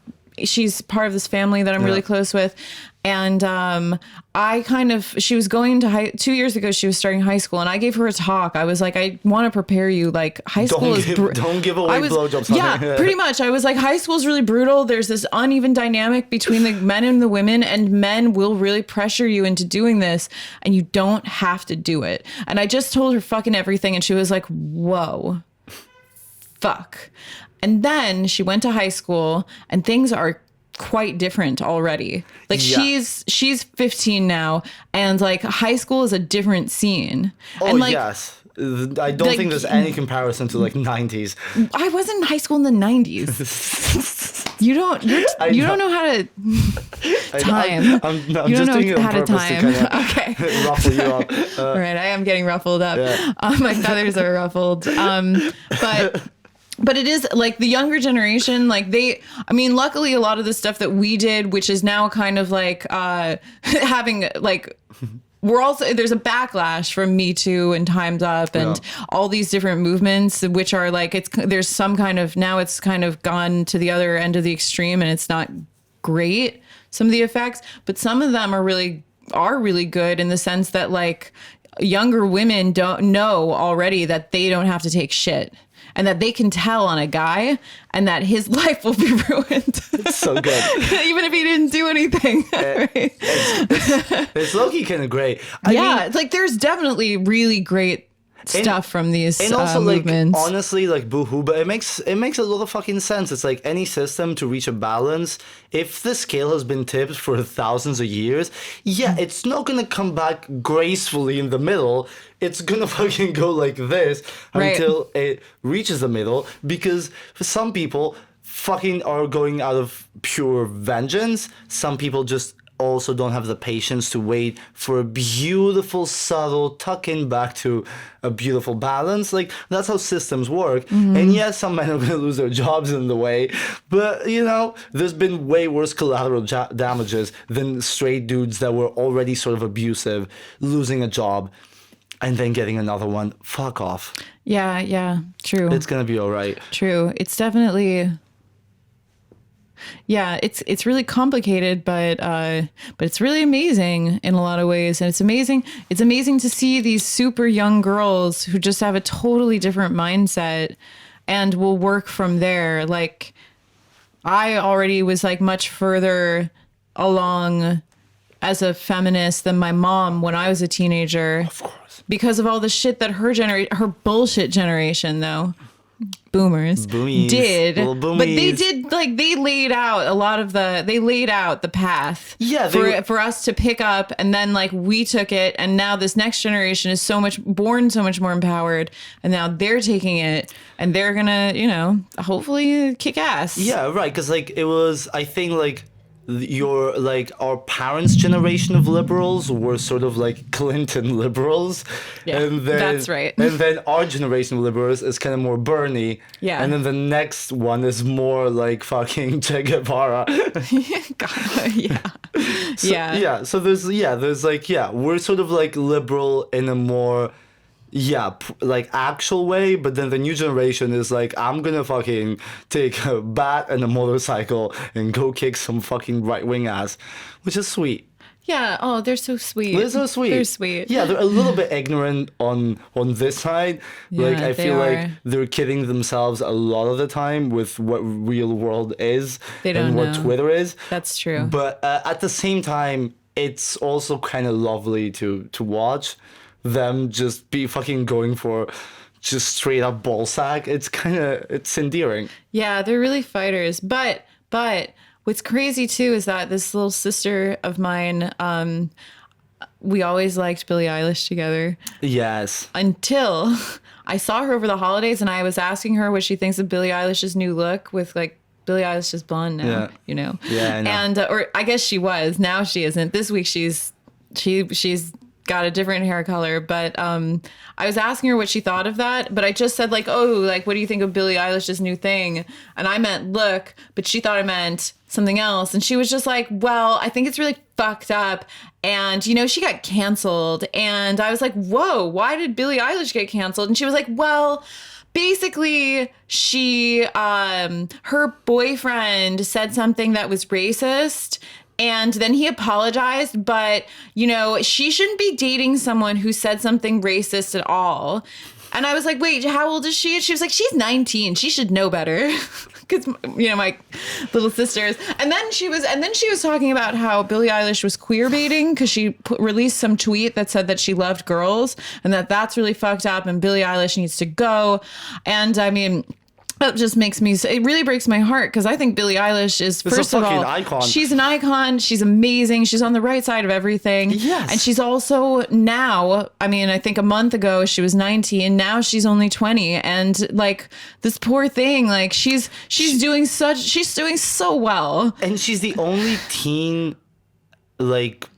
part of this family that I'm really close with. And she was going to 2 years ago, she was starting high school, and I gave her a talk. I was like, I want to prepare you. Like, high school don't give away blowjobs. Yeah, pretty much. I was like, high school is really brutal. There's this uneven dynamic between the men and the women, and men will really pressure you into doing this, and you don't have to do it. And I just told her fucking everything, and she was like, whoa, fuck. And then she went to high school, and things are quite different already. Like she's 15 now, and like high school is a different scene. Oh, and like, yes. I don't think there's any comparison to like 90s. I was in high school in the 90s. You don't know how to time. You don't know how to time. Okay. Ruffle you up. All right, I am getting ruffled up. Yeah. My feathers are ruffled. But it is like the younger generation, like luckily a lot of the stuff that we did, which is now kind of like having like, there's a backlash from Me Too and Time's Up and all these different movements, which are like, there's some kind of, now it's kind of gone to the other end of the extreme, and it's not great, some of the effects, but some of them are really good in the sense that like younger women don't know already that they don't have to take shit. And that they can tell on a guy, and that his life will be ruined. It's so good. Even if he didn't do anything. Right? It's low-key kind of great. I mean, it's like there's definitely really great stuff from these and also movements. Like honestly, like boohoo, but it makes a lot of fucking sense. It's like any system to reach a balance. If the scale has been tipped for thousands of years, it's not gonna come back gracefully in the middle. It's gonna fucking go like this until it reaches the middle, because for some people fucking are going out of pure vengeance. Some people just also don't have the patience to wait for a beautiful, subtle tuck-in back to a beautiful balance. Like, that's how systems work. Mm-hmm. And yes, some men are going to lose their jobs in the way, but, you know, there's been way worse collateral damages than straight dudes that were already sort of abusive, losing a job, and then getting another one. Fuck off. Yeah, true. It's going to be all right. True. It's definitely... Yeah, it's really complicated, but it's really amazing in a lot of ways, and it's amazing to see these super young girls who just have a totally different mindset and will work from there. Like, I already was like much further along as a feminist than my mom when I was a teenager. Of course. Because of all the shit that her bullshit generation though. Boomers did, but they did like they laid out the path for us to pick up, and then like we took it, and now this next generation is so much more empowered, and now they're taking it and they're gonna, you know, hopefully kick ass. Yeah, right, because like it was, I think like our parents' generation of liberals were sort of like Clinton liberals. Yeah, and then, that's right. And then our generation of liberals is kind of more Bernie. Yeah. And then the next one is more like fucking Che Guevara. God, yeah. Yeah, so there's like, we're sort of like liberal in a more... like actual way, but then the new generation is like, I'm gonna fucking take a bat and a motorcycle and go kick some fucking right-wing ass, which is sweet. Yeah, oh, they're so sweet. They're so sweet. They're sweet. Yeah, they're a little bit ignorant on this side. Yeah, like, I feel like they're kidding themselves a lot of the time with what real world is and what Twitter is. That's true. But at the same time, it's also kind of lovely to watch them just be fucking going for just straight up ball sack. It's endearing. Yeah, they're really fighters, but What's crazy too is that this little sister of mine, we always liked Billie Eilish together Yes. until I saw her over the holidays and I was asking her what she thinks of Billie Eilish's new look with like Billie Eilish is blonde now, Yeah. you know? Yeah, I know. And, or I guess she was, now she isn't. This week she's got a different hair color, but I was asking her what she thought of that, but I just said like, oh, like, what do you think of Billie Eilish's new thing? And I meant look, but she thought I meant something else. And she was just like, well, I think it's really fucked up. And, you know, she got canceled. And I was like, whoa, why did Billie Eilish get canceled? And she was like, well, basically she, her boyfriend said something that was racist. And then he apologized, but, you know, she shouldn't be dating someone who said something racist at all. And I was like, wait, how old is she? And she was like, she's 19. She should know better. Because, you know, my little sisters. And then she was talking about how Billie Eilish was queer baiting because she released some tweet that said that she loved girls and that's really fucked up and Billie Eilish needs to go. And I mean, that just makes me, it really breaks my heart because I think Billie Eilish is, first of all, icon. She's an icon. She's amazing. She's on the right side of everything. Yes. And she's also now, I mean, I think a month ago she was 19. Now she's only 20. And like this poor thing, like she's doing so well. And she's the only teen like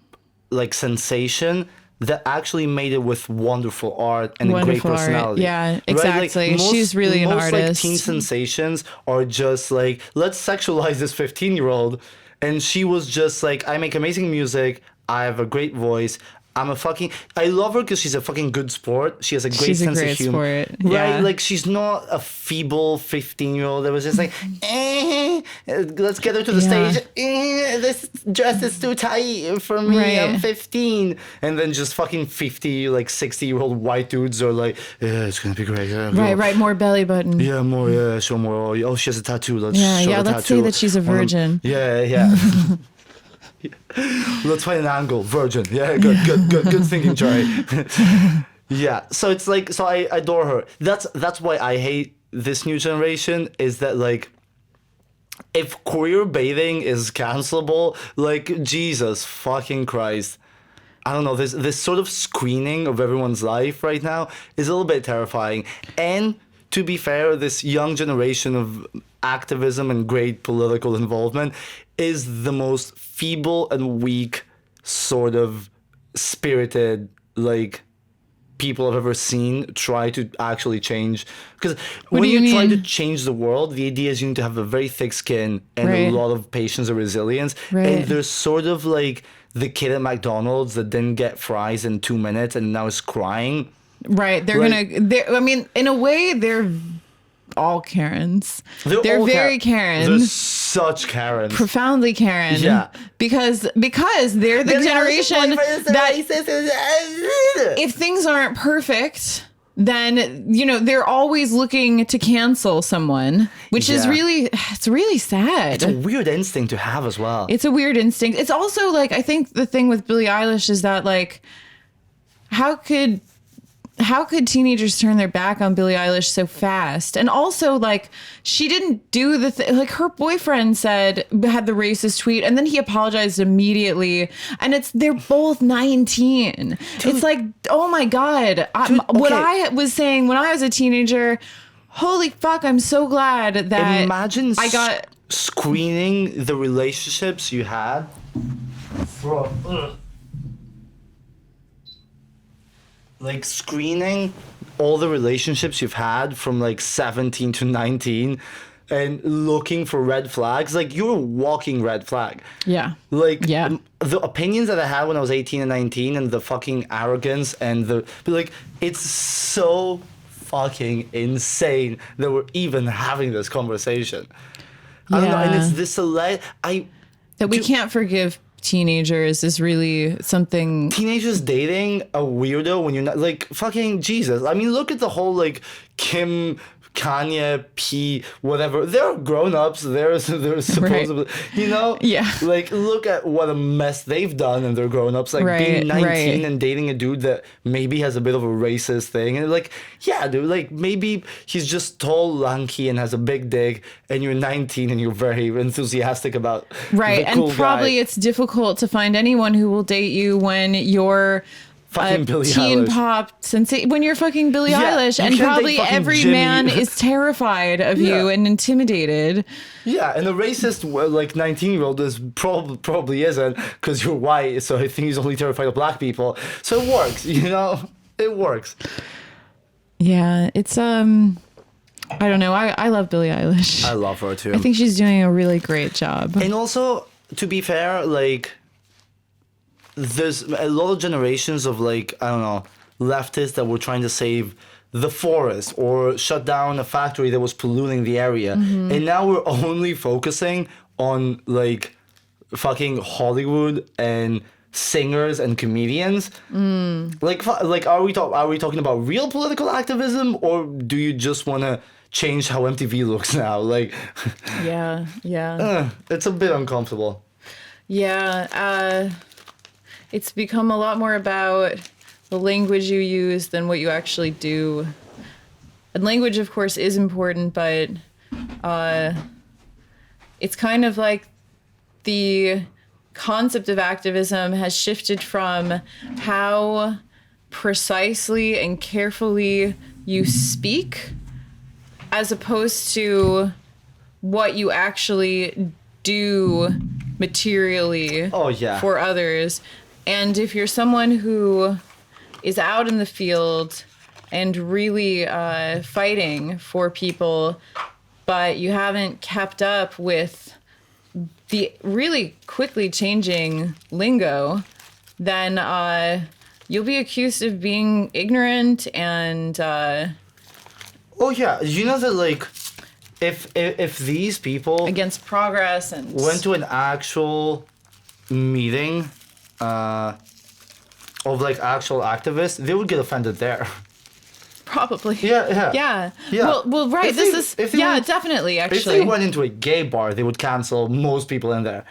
sensation that actually made it with wonderful art and a great personality. Yeah, exactly. Right? Like, she's really an artist. Most like teen sensations are just like, let's sexualize this 15-year-old. And she was just like, I make amazing music. I have a great voice. I love her because she's a fucking good sport. She has a great sense of humor. Sport. Yeah. Right? Like, she's not a feeble 15-year-old that was just like, let's get her to the stage. This dress is too tight for me. Right. I'm 15. And then just fucking 50, like 60-year-old white dudes are like, yeah, it's going to be great. Yeah, Right. More belly button. Yeah, more. Yeah, show more. Oh, she has a tattoo. Let's show the let's tattoo. say that she's a virgin. Yeah. Let's find an angle. Virgin. Yeah, good thinking, Charlie. Yeah. So it's like, so I adore her. That's why I hate this new generation, is that like, if queer bathing is cancelable, like, Jesus fucking Christ. I don't know, this sort of screening of everyone's life right now is a little bit terrifying. And to be fair, this young generation of activism and great political involvement is the most feeble and weak sort of spirited, like, people I've ever seen try to actually change. Because when you try to change the world, the idea is you need to have a very thick skin and a lot of patience and resilience. And there's sort of like the kid at McDonald's that didn't get fries in 2 minutes and now is crying. Right. I mean, in a way, they're all Karens. They're very Karen. They're such Karens. Profoundly Karen. Yeah. Because they're the generation that if things aren't perfect, then, you know, they're always looking to cancel someone, which is it's really sad. It's a weird instinct to have as well. It's a weird instinct. It's also like, I think the thing with Billie Eilish is that, like, how could teenagers turn their back on Billie Eilish so fast? And also, like, she didn't do the thing. Like, her boyfriend had the racist tweet, and then he apologized immediately. And they're both 19. Dude, it's like, oh my God. What I was saying when I was a teenager, holy fuck, I'm so glad that Imagine screening the relationships you had from... Like, screening all the relationships you've had from like 17 to 19 and looking for red flags. Like, you're a walking red flag. Yeah. Like, the opinions that I had when I was 18 and 19 and the fucking arrogance and it's so fucking insane that we're even having this conversation. I don't know, and it's this that we can't forgive teenagers is really something. Teenagers dating a weirdo when you're not, like, fucking Jesus. I mean, look at the whole like Kim Kanye, P, whatever. They're grown-ups. They're supposedly, you know? Yeah. Like, look at what a mess they've done and they're grown-ups. Like, being 19 and dating a dude that maybe has a bit of a racist thing. And like, yeah, dude, like, maybe he's just tall, lanky, and has a big dick, and you're 19 and you're very enthusiastic about Right. the cool And probably guy. it's difficult to find anyone who will date you when you're Fucking Billie teen Eilish. pop when you're fucking Billie Yeah, Eilish, you and can't date probably fucking every Jimmy. man is terrified of you Yeah. and intimidated. Yeah, and a racist, like, 19-year-old is probably isn't, because you're white, so I think he's only terrified of black people. So it works, you know? It works. Yeah, it's I don't know. I love Billie Eilish. I love her too. I think she's doing a really great job. And also, to be fair, like, there's a lot of generations of, like, I don't know, leftists that were trying to save the forest or shut down a factory that was polluting the area. And now we're only focusing on, like, fucking Hollywood and singers and comedians. Like, are we talking about real political activism, or do you just want to change how MTV looks now? Like, Yeah. it's a bit uncomfortable. Yeah. It's become a lot more about the language you use than what you actually do. And language, of course, is important, but it's kind of like the concept of activism has shifted from how precisely and carefully you speak as opposed to what you actually do materially Oh, yeah. for others. And if you're someone who is out in the field and really fighting for people, but you haven't kept up with the really quickly changing lingo, then you'll be accused of being ignorant and Oh yeah, you know that, like, if these people against progress and went to an actual meeting of, like, actual activists, they would get offended there. probably Yeah. well right, If they went- definitely If they actually went into a gay bar, they would cancel most people in there.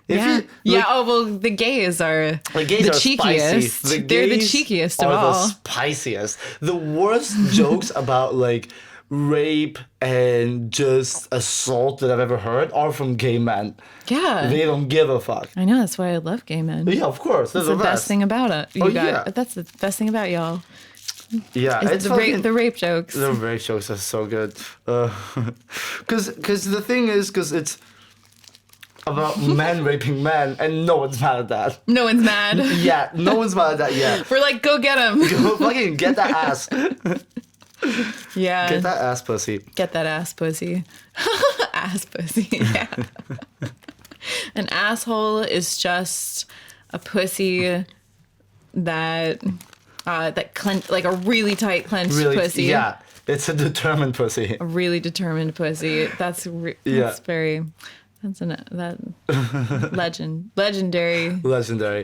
If yeah. you, like, Oh well, the gays are the gays the are cheekiest. spicy. They're the gays cheekiest of are all. the spiciest. The worst jokes about, like, rape and just assault that I've ever heard are from gay men. Yeah, They don't give a fuck. I know. That's why I love gay men. Yeah, of course. They're That's the best best thing about it. Oh, yeah. That's the best thing about y'all. Yeah, Is it's the fucking, rape, the rape jokes. the rape jokes are so good. Because the thing is, because it's about men raping men, and no one's mad at that. No one's mad. Yeah, no one's mad at that yet. We're like, go get him. Go fucking get that ass. Yeah. Get that ass pussy. Get that ass pussy. Ass pussy. Yeah. An asshole is just a pussy that like a really tight clenched Really, pussy. yeah. It's a determined pussy. A really determined pussy. That's Yeah. very. That's legendary Legendary.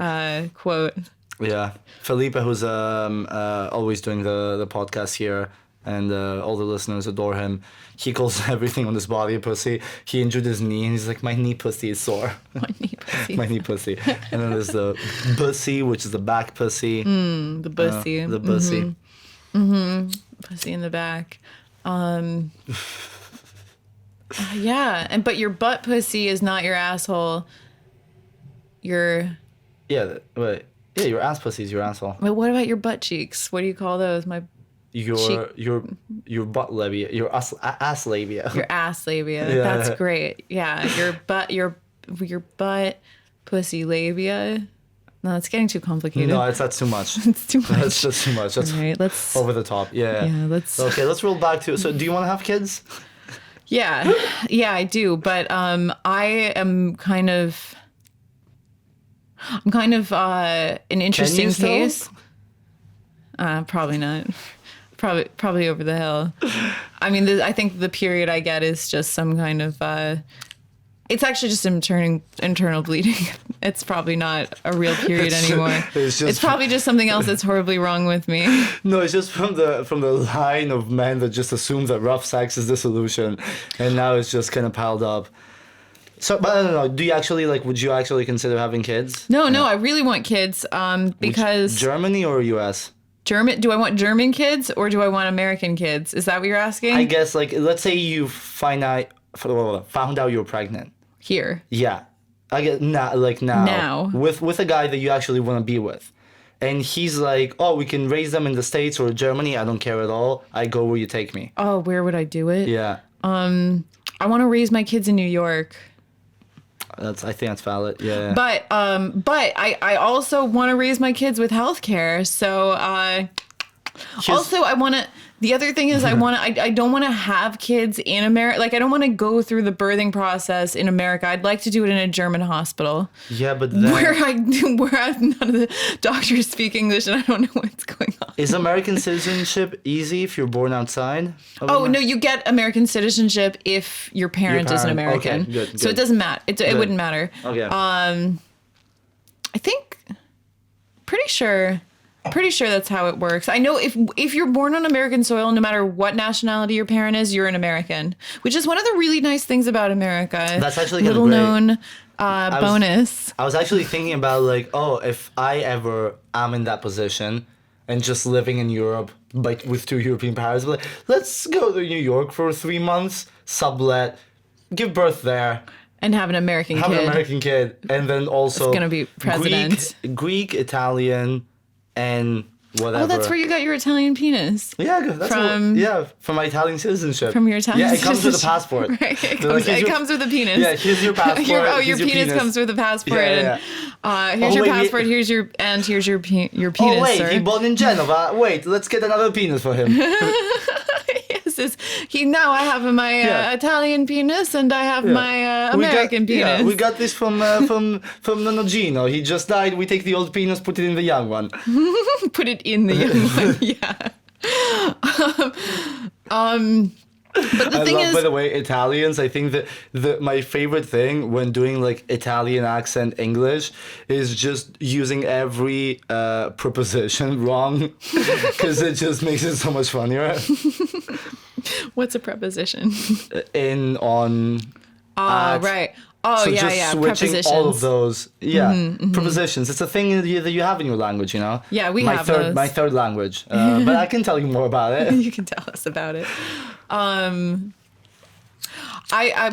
quote. Yeah. Felipe, who's always doing the podcast here, and all the listeners adore him. He calls everything on his body a pussy. He injured his knee, and he's like, my knee pussy is sore. My knee pussy. My knee pussy. And then there's the bussy, which is the back pussy. The pussy. The bussy. Pussy in the back. Yeah, but your butt pussy is not your asshole. Your Yeah, wait. Yeah, your ass pussy is your asshole. But what about your butt cheeks? What do you call those? Your butt labia, your ass labia. Your ass labia. Yeah. That's great. Yeah, your butt pussy labia. No, it's getting too complicated. No, that's too much. It's too much. That's just too much. That's All right, let's. over the top. Yeah. Let's. Okay, let's roll back to. So, do you want to have kids? Yeah, I do, but I'm kind of an interesting still? case. Probably not. Probably over the hill. I mean, I think the period I get is just some kind of It's actually just internal bleeding. It's probably not a real period anymore. It's probably just something else that's horribly wrong with me. No, it's just from the line of men that just assume that rough sex is the solution, and now it's just kind of piled up. So, but I don't know. Do you actually would you actually consider having kids? No, I really want kids. Because Germany or US? German. Do I want German kids or do I want American kids? Is that what you're asking? I guess let's say you found out you were pregnant. Here. Yeah, I get now. Now. With a guy that you actually want to be with, and he's like, "Oh, we can raise them in the States or Germany. I don't care at all. I go where you take me." Oh, where would I do it? Yeah. I want to raise my kids in New York. I think that's valid. Yeah. But I also want to raise my kids with healthcare. So also I want to. The other thing is I don't want to have kids in America. Like I don't want to go through the birthing process in America. I'd like to do it in a German hospital. Yeah, but then where none of the doctors speak English and I don't know what's going on. Is American citizenship easy if you're born outside? Oh no, you get American citizenship if your parent is an American. Okay, good. So it doesn't matter. It wouldn't matter. Okay. I think pretty sure that's how it works. I know if you're born on American soil, no matter what nationality your parent is, you're an American, which is one of the really nice things about America. That's actually little great. known bonus. I was actually thinking about if I ever am in that position and just living in Europe, but with two European parents, let's go to New York for 3 months, sublet, give birth there. And have an American kid. And then also it's gonna be president. Greek, Italian, and whatever. Oh, that's where you got your Italian penis. Yeah, that's from my Italian citizenship. From your Italian citizenship. Yeah, it comes with a passport. Right. It comes with a penis. Yeah, here's your passport. Your penis comes with a passport. Yeah. Here's your passport. Here's your penis. Oh wait, sir. he born in Genova. Wait, let's get another penis for him. Now I have my Italian penis and I have my American penis. Yeah, we got this from Nonno Gino. He just died. We take the old penis, put it in the young one. Put it in the young one. Yeah. But the thing is, by the way, Italians, I think that my favorite thing when doing Italian accent English is just using every preposition wrong because it just makes it so much funnier. What's a preposition? In, on, at. Right. Oh, so yeah, just switching all of those. Yeah, prepositions. It's a thing that you have in your language, you know? Yeah, we have those. My third language. But I can tell you more about it. You can tell us about it. But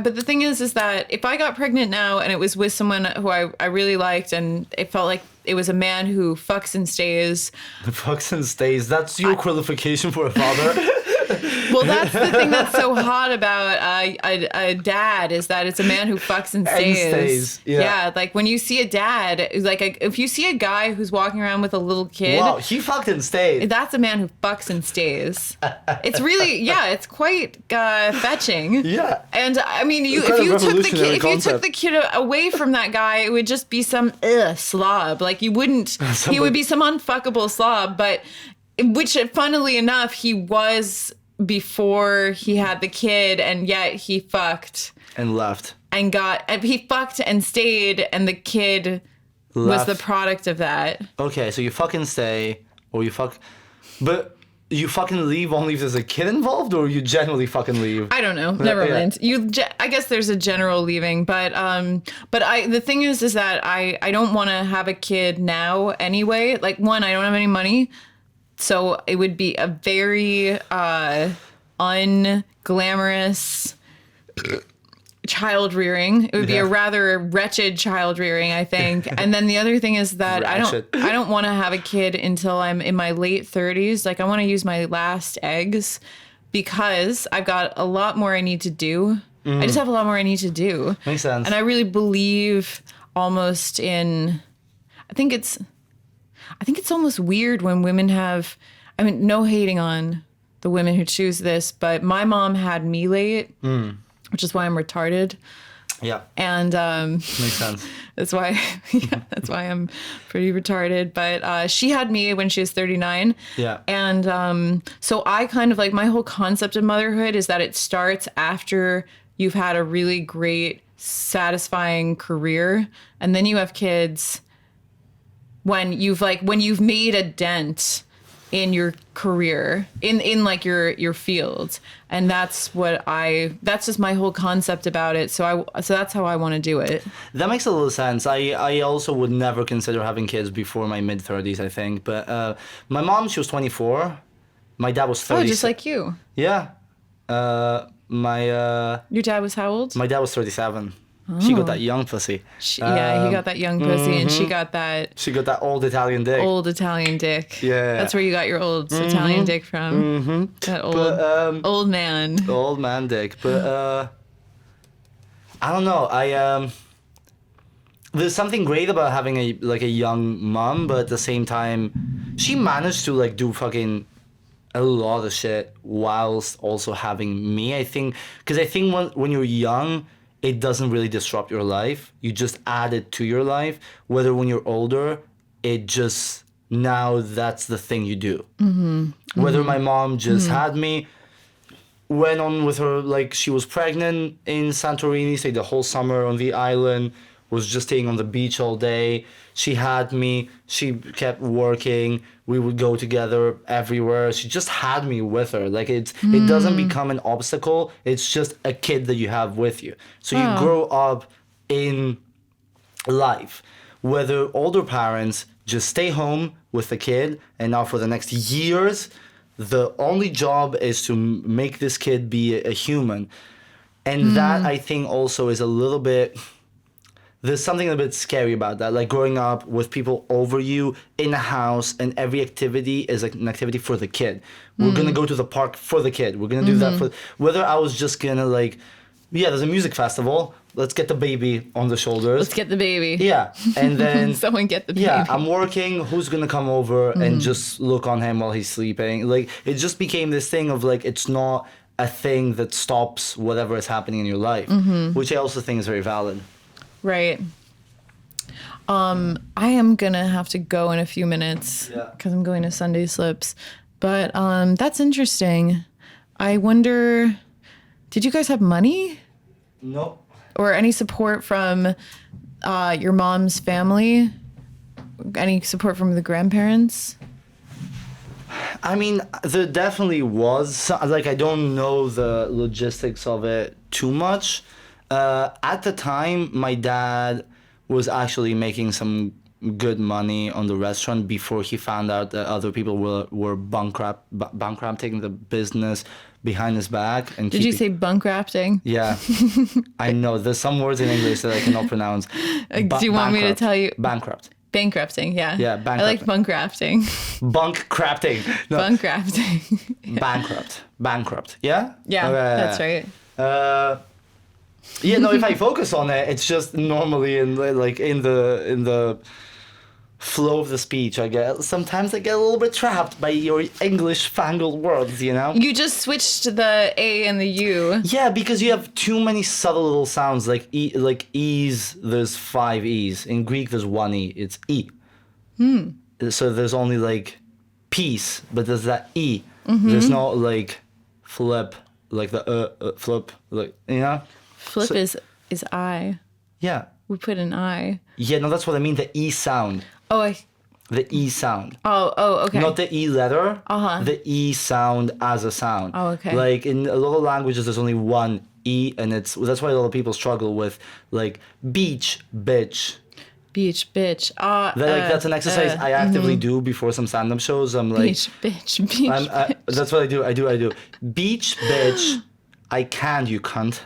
the thing is that if I got pregnant now and it was with someone who I really liked and it felt like it was a man who fucks and stays. Fucks and stays. That's your qualification for a father? Well, that's the thing that's so hot about a dad is that it's a man who fucks and stays. Yeah, like when you see a dad, if you see a guy who's walking around with a little kid. Wow, he fucked and stayed. That's a man who fucks and stays. It's really, it's quite fetching. Yeah. And I mean, if you took the kid away from that guy, it would just be some slob. Like you wouldn't, he would be some unfuckable slob, but which funnily enough, he was before he had the kid, and yet he fucked and left and he fucked and stayed, and the kid was the product of that. Okay, so you fucking stay, or you fuck, but you fucking leave only if there's a kid involved, or you generally fucking leave? I don't know. Never mind. I guess there's a general leaving, but the thing is that I don't want to have a kid now anyway. Like one, I don't have any money. So it would be a very unglamorous child rearing. It would be a rather wretched child rearing, I think. And then the other thing is that I don't want to have a kid until I'm in my late 30s. Like I want to use my last eggs because I've got a lot more I need to do. I just have a lot more I need to do. Makes sense. And I really believe almost in, I think it's almost weird when women have, I mean, no hating on the women who choose this, but my mom had me late, which is why I'm retarded. Yeah. And makes sense. That's why I'm pretty retarded. But she had me when she was 39. Yeah. And so I kind of my whole concept of motherhood is that it starts after you've had a really great satisfying career, and then you have kids when you've made a dent in your career, in like your field. And that's just my whole concept about it. So that's how I want to do it. That makes a little sense. I also would never consider having kids before my mid-30s, I think. But my mom, she was 24. My dad was 30. Oh, just like you. Yeah. Your dad was how old? My dad was 37. She got that young pussy. He got that young pussy, and she got that old Italian dick. old Italian dick. Yeah. That's where you got your old Italian dick from. That old man. Old man dick. But I don't know. There's something great about having a young mom, but at the same time, she managed to like do fucking a lot of shit whilst also having me. I think when you're young, it doesn't really disrupt your life. You just add it to your life. Whether when you're older, it just, now that's the thing you do. Whether my mom just had me, went on with her, like she was pregnant in Santorini, stayed the whole summer on the island, was just staying on the beach all day. She had me, she kept working, we would go together everywhere. She just had me with her. Like it doesn't become an obstacle, it's just a kid that you have with you. So you grow up in life. Whether older parents just stay home with the kid, and now for the next years, the only job is to make this kid be a human. And that I think also is a little bit, there's something a bit scary about that, like growing up with people over you in a house, and every activity is like an activity for the kid. We're gonna go to the park for the kid. We're gonna do that for, whether I was just gonna like, yeah, there's a music festival, let's get the baby on the shoulders. Let's get the baby. Yeah, and then someone get the baby. Yeah, I'm working, who's gonna come over and just look on him while he's sleeping? Like, it just became this thing of like, it's not a thing that stops whatever is happening in your life, which I also think is very valid. Right. I am gonna have to go in a few minutes because I'm going to Sunday Slips. But that's interesting. I wonder, did you guys have money? No. Or any support from your mom's family? Any support from the grandparents? I mean, there definitely was. Like, I don't know the logistics of it too much. At the time, my dad was actually making some good money on the restaurant before he found out that other people were bankrupting the business behind his back. And Did you say bankrupting? Yeah. I know. There's some words in English that I cannot pronounce. Do you want me to tell you? Bankrupt. Bankrupting, yeah. Yeah, bankrupting. I like bankrupting. Bankrupting. No. Bankrupting. Yeah. Bankrupt. Yeah? Yeah, that's right. Yeah, no, if I focus on it, it's just normally in the flow of the speech. Sometimes I get a little bit trapped by your English fangled words, you know? You just switched the A and the U. Yeah, because you have too many subtle little sounds, like E's, there's 5 E's. In Greek, there's 1 E, it's E. So there's only like peace, but there's that E. There's no like flip, like the flip, like, you know? Flip is I. Yeah. We put an I. Yeah, no, that's what I mean, the E sound. Oh, The E sound. Oh, okay. Not the E letter. Uh-huh. The E sound as a sound. Oh, okay. Like in a lot of languages, there's only 1 E, and that's why a lot of people struggle with like beach, bitch. Beach, bitch. That's an exercise I actively do before some stand-up shows. I'm like, beach, bitch. that's what I do. I do. Beach, bitch. I can't, you cunt.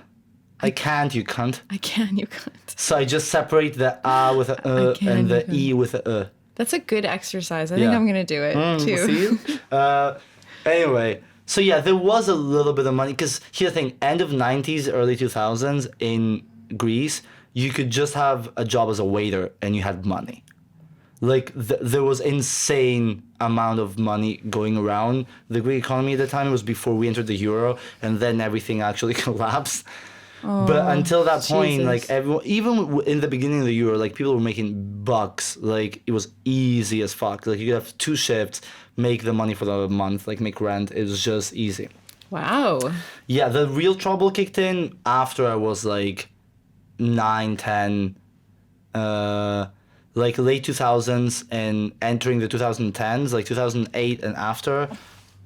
I can't, you cunt. I can, you can't. So I just separate the A with a and the E with a. That's a good exercise. I think I'm going to do it too. See? Anyway, so yeah, there was a little bit of money. Because here's the thing, end of 90s, early 2000s in Greece, you could just have a job as a waiter and you had money. Like, there was insane amount of money going around. The Greek economy at the time, it was before we entered the euro, and then everything actually collapsed. But until that point, like everyone, even in the beginning of the euro, like people were making bucks. Like it was easy as fuck. Like you could have 2 shifts, make the money for the month, like make rent. It was just easy. Wow. Yeah, the real trouble kicked in after I was like 9, 10, like late 2000s and entering the 2010s, like 2008 and after,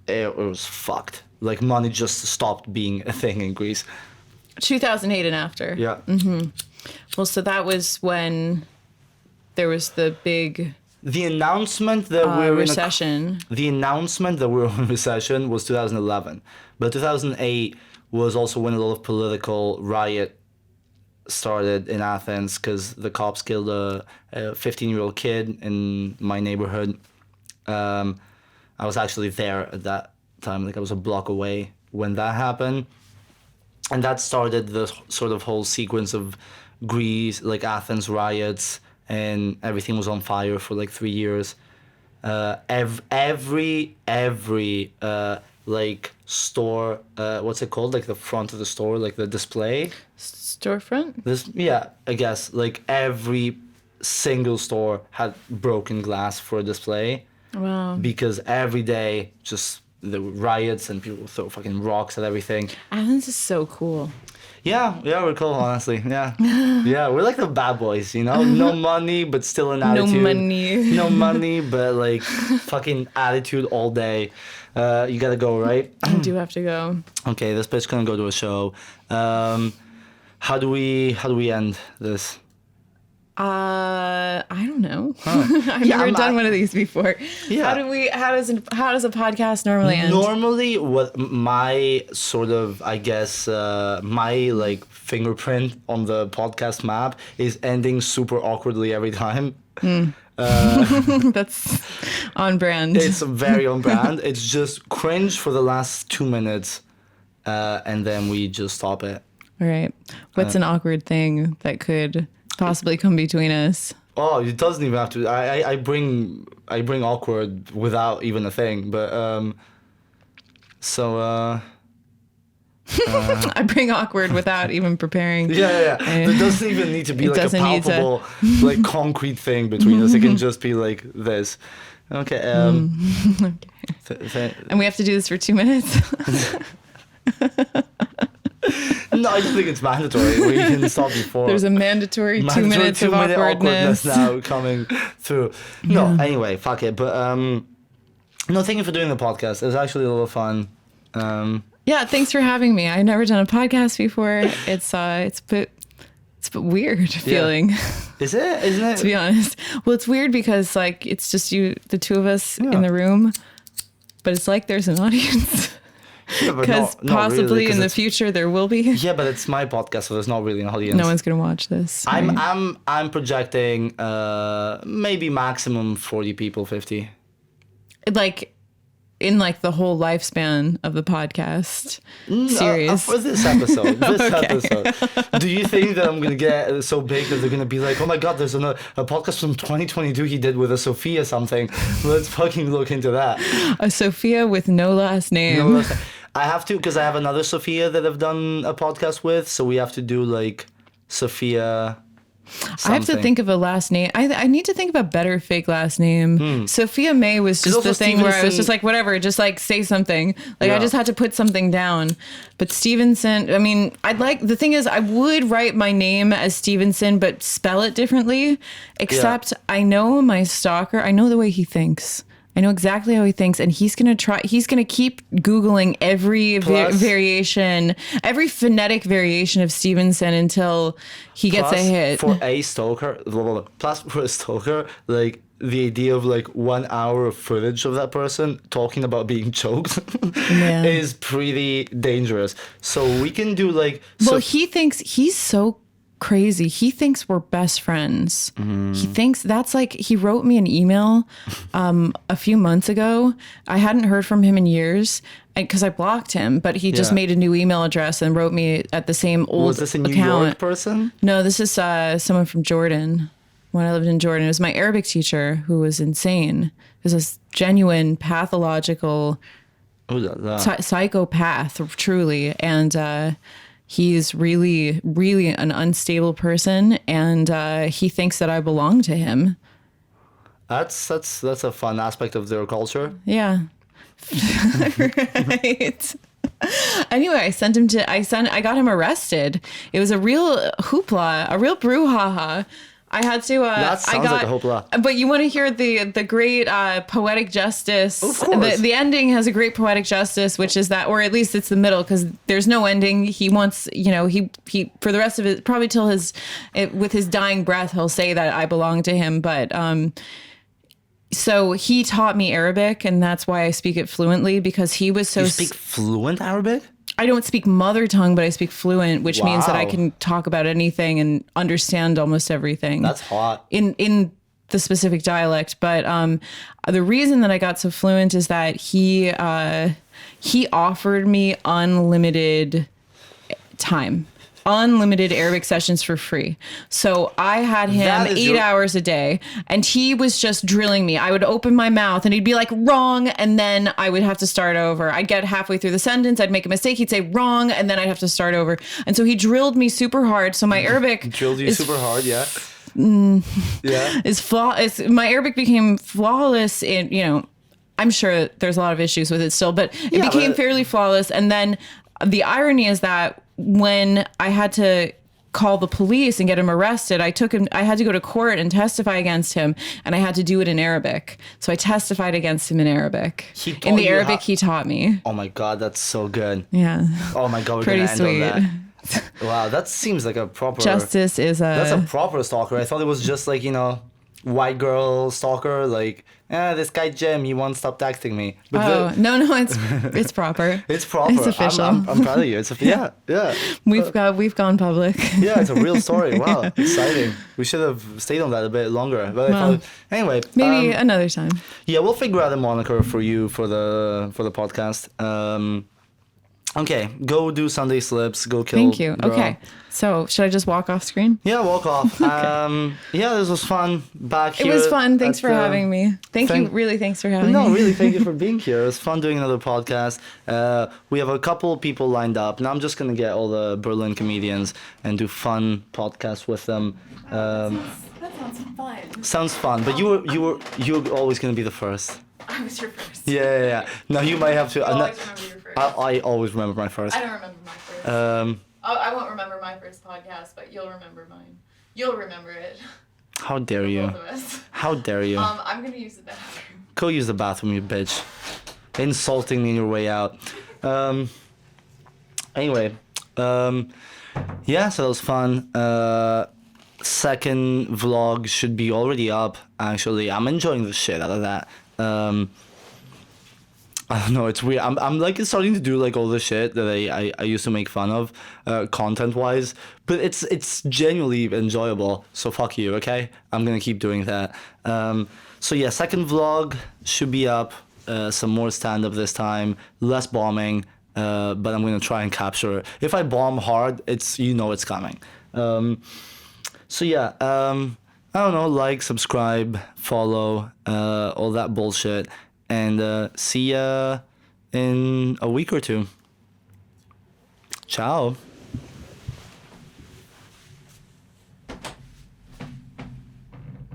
it was fucked. Like money just stopped being a thing in Greece. 2008 and after. Yeah. Well, so that was when there was the big The announcement that we're recession. The announcement that we're in recession was 2011, but 2008 was also when a lot of political riot started in Athens because the cops killed a 15-year-old kid in my neighborhood. I was actually there at that time, like I was a block away when that happened, and that started the sort of whole sequence of Greece, like Athens riots, and everything was on fire for like 3 years. Every like store, what's it called? Like the front of the store, like the display. Storefront? I guess like every single store had broken glass for a display. Wow. Because every day, just the riots and people throw fucking rocks at everything. Athens is so cool. Yeah, we're cool, honestly. Yeah. Yeah, we're like the bad boys, you know? No money, but still an attitude. No money, but like fucking attitude all day. You gotta go, right? I do have to go. Okay, this bitch gonna go to a show. How do we end this? I don't know. I've never done one of these before. Yeah. How does a podcast normally end? Normally, what my sort of, I guess, my like fingerprint on the podcast map is ending super awkwardly every time. That's on brand. It's very on brand. It's just cringe for the last 2 minutes, and then we just stop it. All right. What's an awkward thing that could possibly come between us? Oh, it doesn't even have to. I bring awkward without even a thing, but I bring awkward witut even preparing. Yeah. There doesn't even need to be like a palpable, like concrete thing between us. It can just be like this. Okay. Okay. And we have to do this for 2 minutes. No, I don't think it's mandatory. We can stop before. There's a mandatory 2 minutes of awkwardness now coming through. No, anyway, fuck it. But no, thank you for doing the podcast. It was actually a lot of fun. Yeah, thanks for having me. I've never done a podcast before. It's a bit weird feeling. Is it? Isn't it? To be honest. Well, it's weird because like it's just the two of us in the room, but it's like there's an audience. Because possibly in the future there will be. Yeah, but it's my podcast, so there's not really an audience. No one's gonna watch this. Right? I'm projecting maybe maximum 40 people, 50. Like in like the whole lifespan of the podcast series. For this episode. Episode. Do you think that I'm gonna get so big that they're gonna be like, oh my god, there's a podcast from 2022 he did with a Sofia something. Let's fucking look into that. A Sofia with no last name. I have to, because I have another Sofia that I've done a podcast with, so we have to do like Sofia something. I have to think of a last name. I need to think of a better fake last name. Sophia May was just the thing where I was just like, whatever, just like say something. Like I just had to put something down. But Stevenson, I mean, the thing is I would write my name as Stevenson, but spell it differently. Except I know my stalker, I know the way he thinks. I know exactly how he thinks, and he's going to keep Googling every variation, every phonetic variation of Stevenson until he gets a hit. For a stalker, plus for a stalker, like the idea of like 1 hour of footage of that person talking about being choked is pretty dangerous. So we can do like... Well, he thinks he's so crazy. He thinks we're best friends. He thinks that's like, he wrote me an email a few months ago. I hadn't heard from him in years because I blocked him, but he just made a new email address and wrote me at the same old account. Was this a New York person? No, this is someone from Jordan. When I lived in Jordan, it was my Arabic teacher who was insane. It was a genuine pathological psychopath, truly. And he's really, really an unstable person, and he thinks that I belong to him. That's a fun aspect of their culture. Yeah. Right. Anyway, I got him arrested. It was a real hoopla, a real brouhaha. I had to. That sounds like a hoopla. But you want to hear the great poetic justice? Of course. The ending has a great poetic justice, which is that, or at least it's the middle, because there's no ending. He wants, he for the rest of it, probably till with his dying breath, he'll say that I belong to him. But so he taught me Arabic, and that's why I speak it fluently, because he was so. You speak fluent Arabic? I don't speak mother tongue, but I speak fluent, which means that I Wow. can talk about anything and understand almost everything. That's hot. In the specific dialect. But the reason that I got so fluent is that he offered me unlimited time. Unlimited Arabic sessions for free. So I had him That is 8 hours a day, and he was just drilling me. I would open my mouth and he'd be like, wrong, and then I would have to start over. I'd get halfway through the sentence, I'd make a mistake, he'd say wrong, and then I'd have to start over. And so he drilled me super hard. So my Arabic Drilled you super hard, yeah. Yeah. My Arabic became flawless in, I'm sure there's a lot of issues with it still, but it Yeah, became but- fairly flawless. And then the irony is that when I had to call the police and get him arrested, I had to go to court and testify against him, and I had to do it in Arabic. So I testified against him in Arabic. He taught In the you Arabic how- he taught me. Oh my god, that's so good. Yeah. Oh my god, we're Pretty gonna end on sweet. that. Wow, that seems like a proper. Justice is That's a proper stalker. I thought it was just like, white girl stalker. Like, this guy Jim, he won't stop texting me. But Oh, no, it's proper. it's proper. It's official. I'm proud of you. Yeah. We've gone public. Yeah, it's a real story. Wow, exciting. We should have stayed on that a bit longer. But I Well, thought, anyway. Maybe another time. Yeah, we'll figure out a moniker for you for the podcast. Okay, go do Sunday slips. Go kill. Thank you. girl. Okay. So should I just walk off screen? Yeah, walk off. Yeah, this was fun. Back It here. was fun. Thanks at for having me. Really, thanks for having No, me. really, thank you for being here. It was fun doing another podcast. We have a couple people lined up. Now I'm just gonna get all the Berlin comedians and do fun podcasts with them. That sounds fun. Sounds fun, but you're always gonna be the first. I was your first. Yeah. Now you might have to. I'll always remember your first. I always remember my first. I don't remember my first. I won't remember my first podcast, but you'll remember mine. You'll remember it. How dare you? Both of us. How dare you? I'm gonna use the bathroom. Go use the bathroom, you bitch. Insulting me on your way out. Anyway, yeah, so that was fun. Second vlog should be already up, actually. I'm enjoying the shit out of that. I don't know, it's weird. I'm like starting to do like all the shit that I used to make fun of, content wise, but it's genuinely enjoyable. So fuck you, okay? I'm gonna keep doing that. So yeah, second vlog should be up. Some more stand up this time, less bombing, but I'm gonna try and capture it. If I bomb hard, it's coming. So yeah, I don't know, like, subscribe, follow, all that bullshit. And see ya in a week or two. Ciao.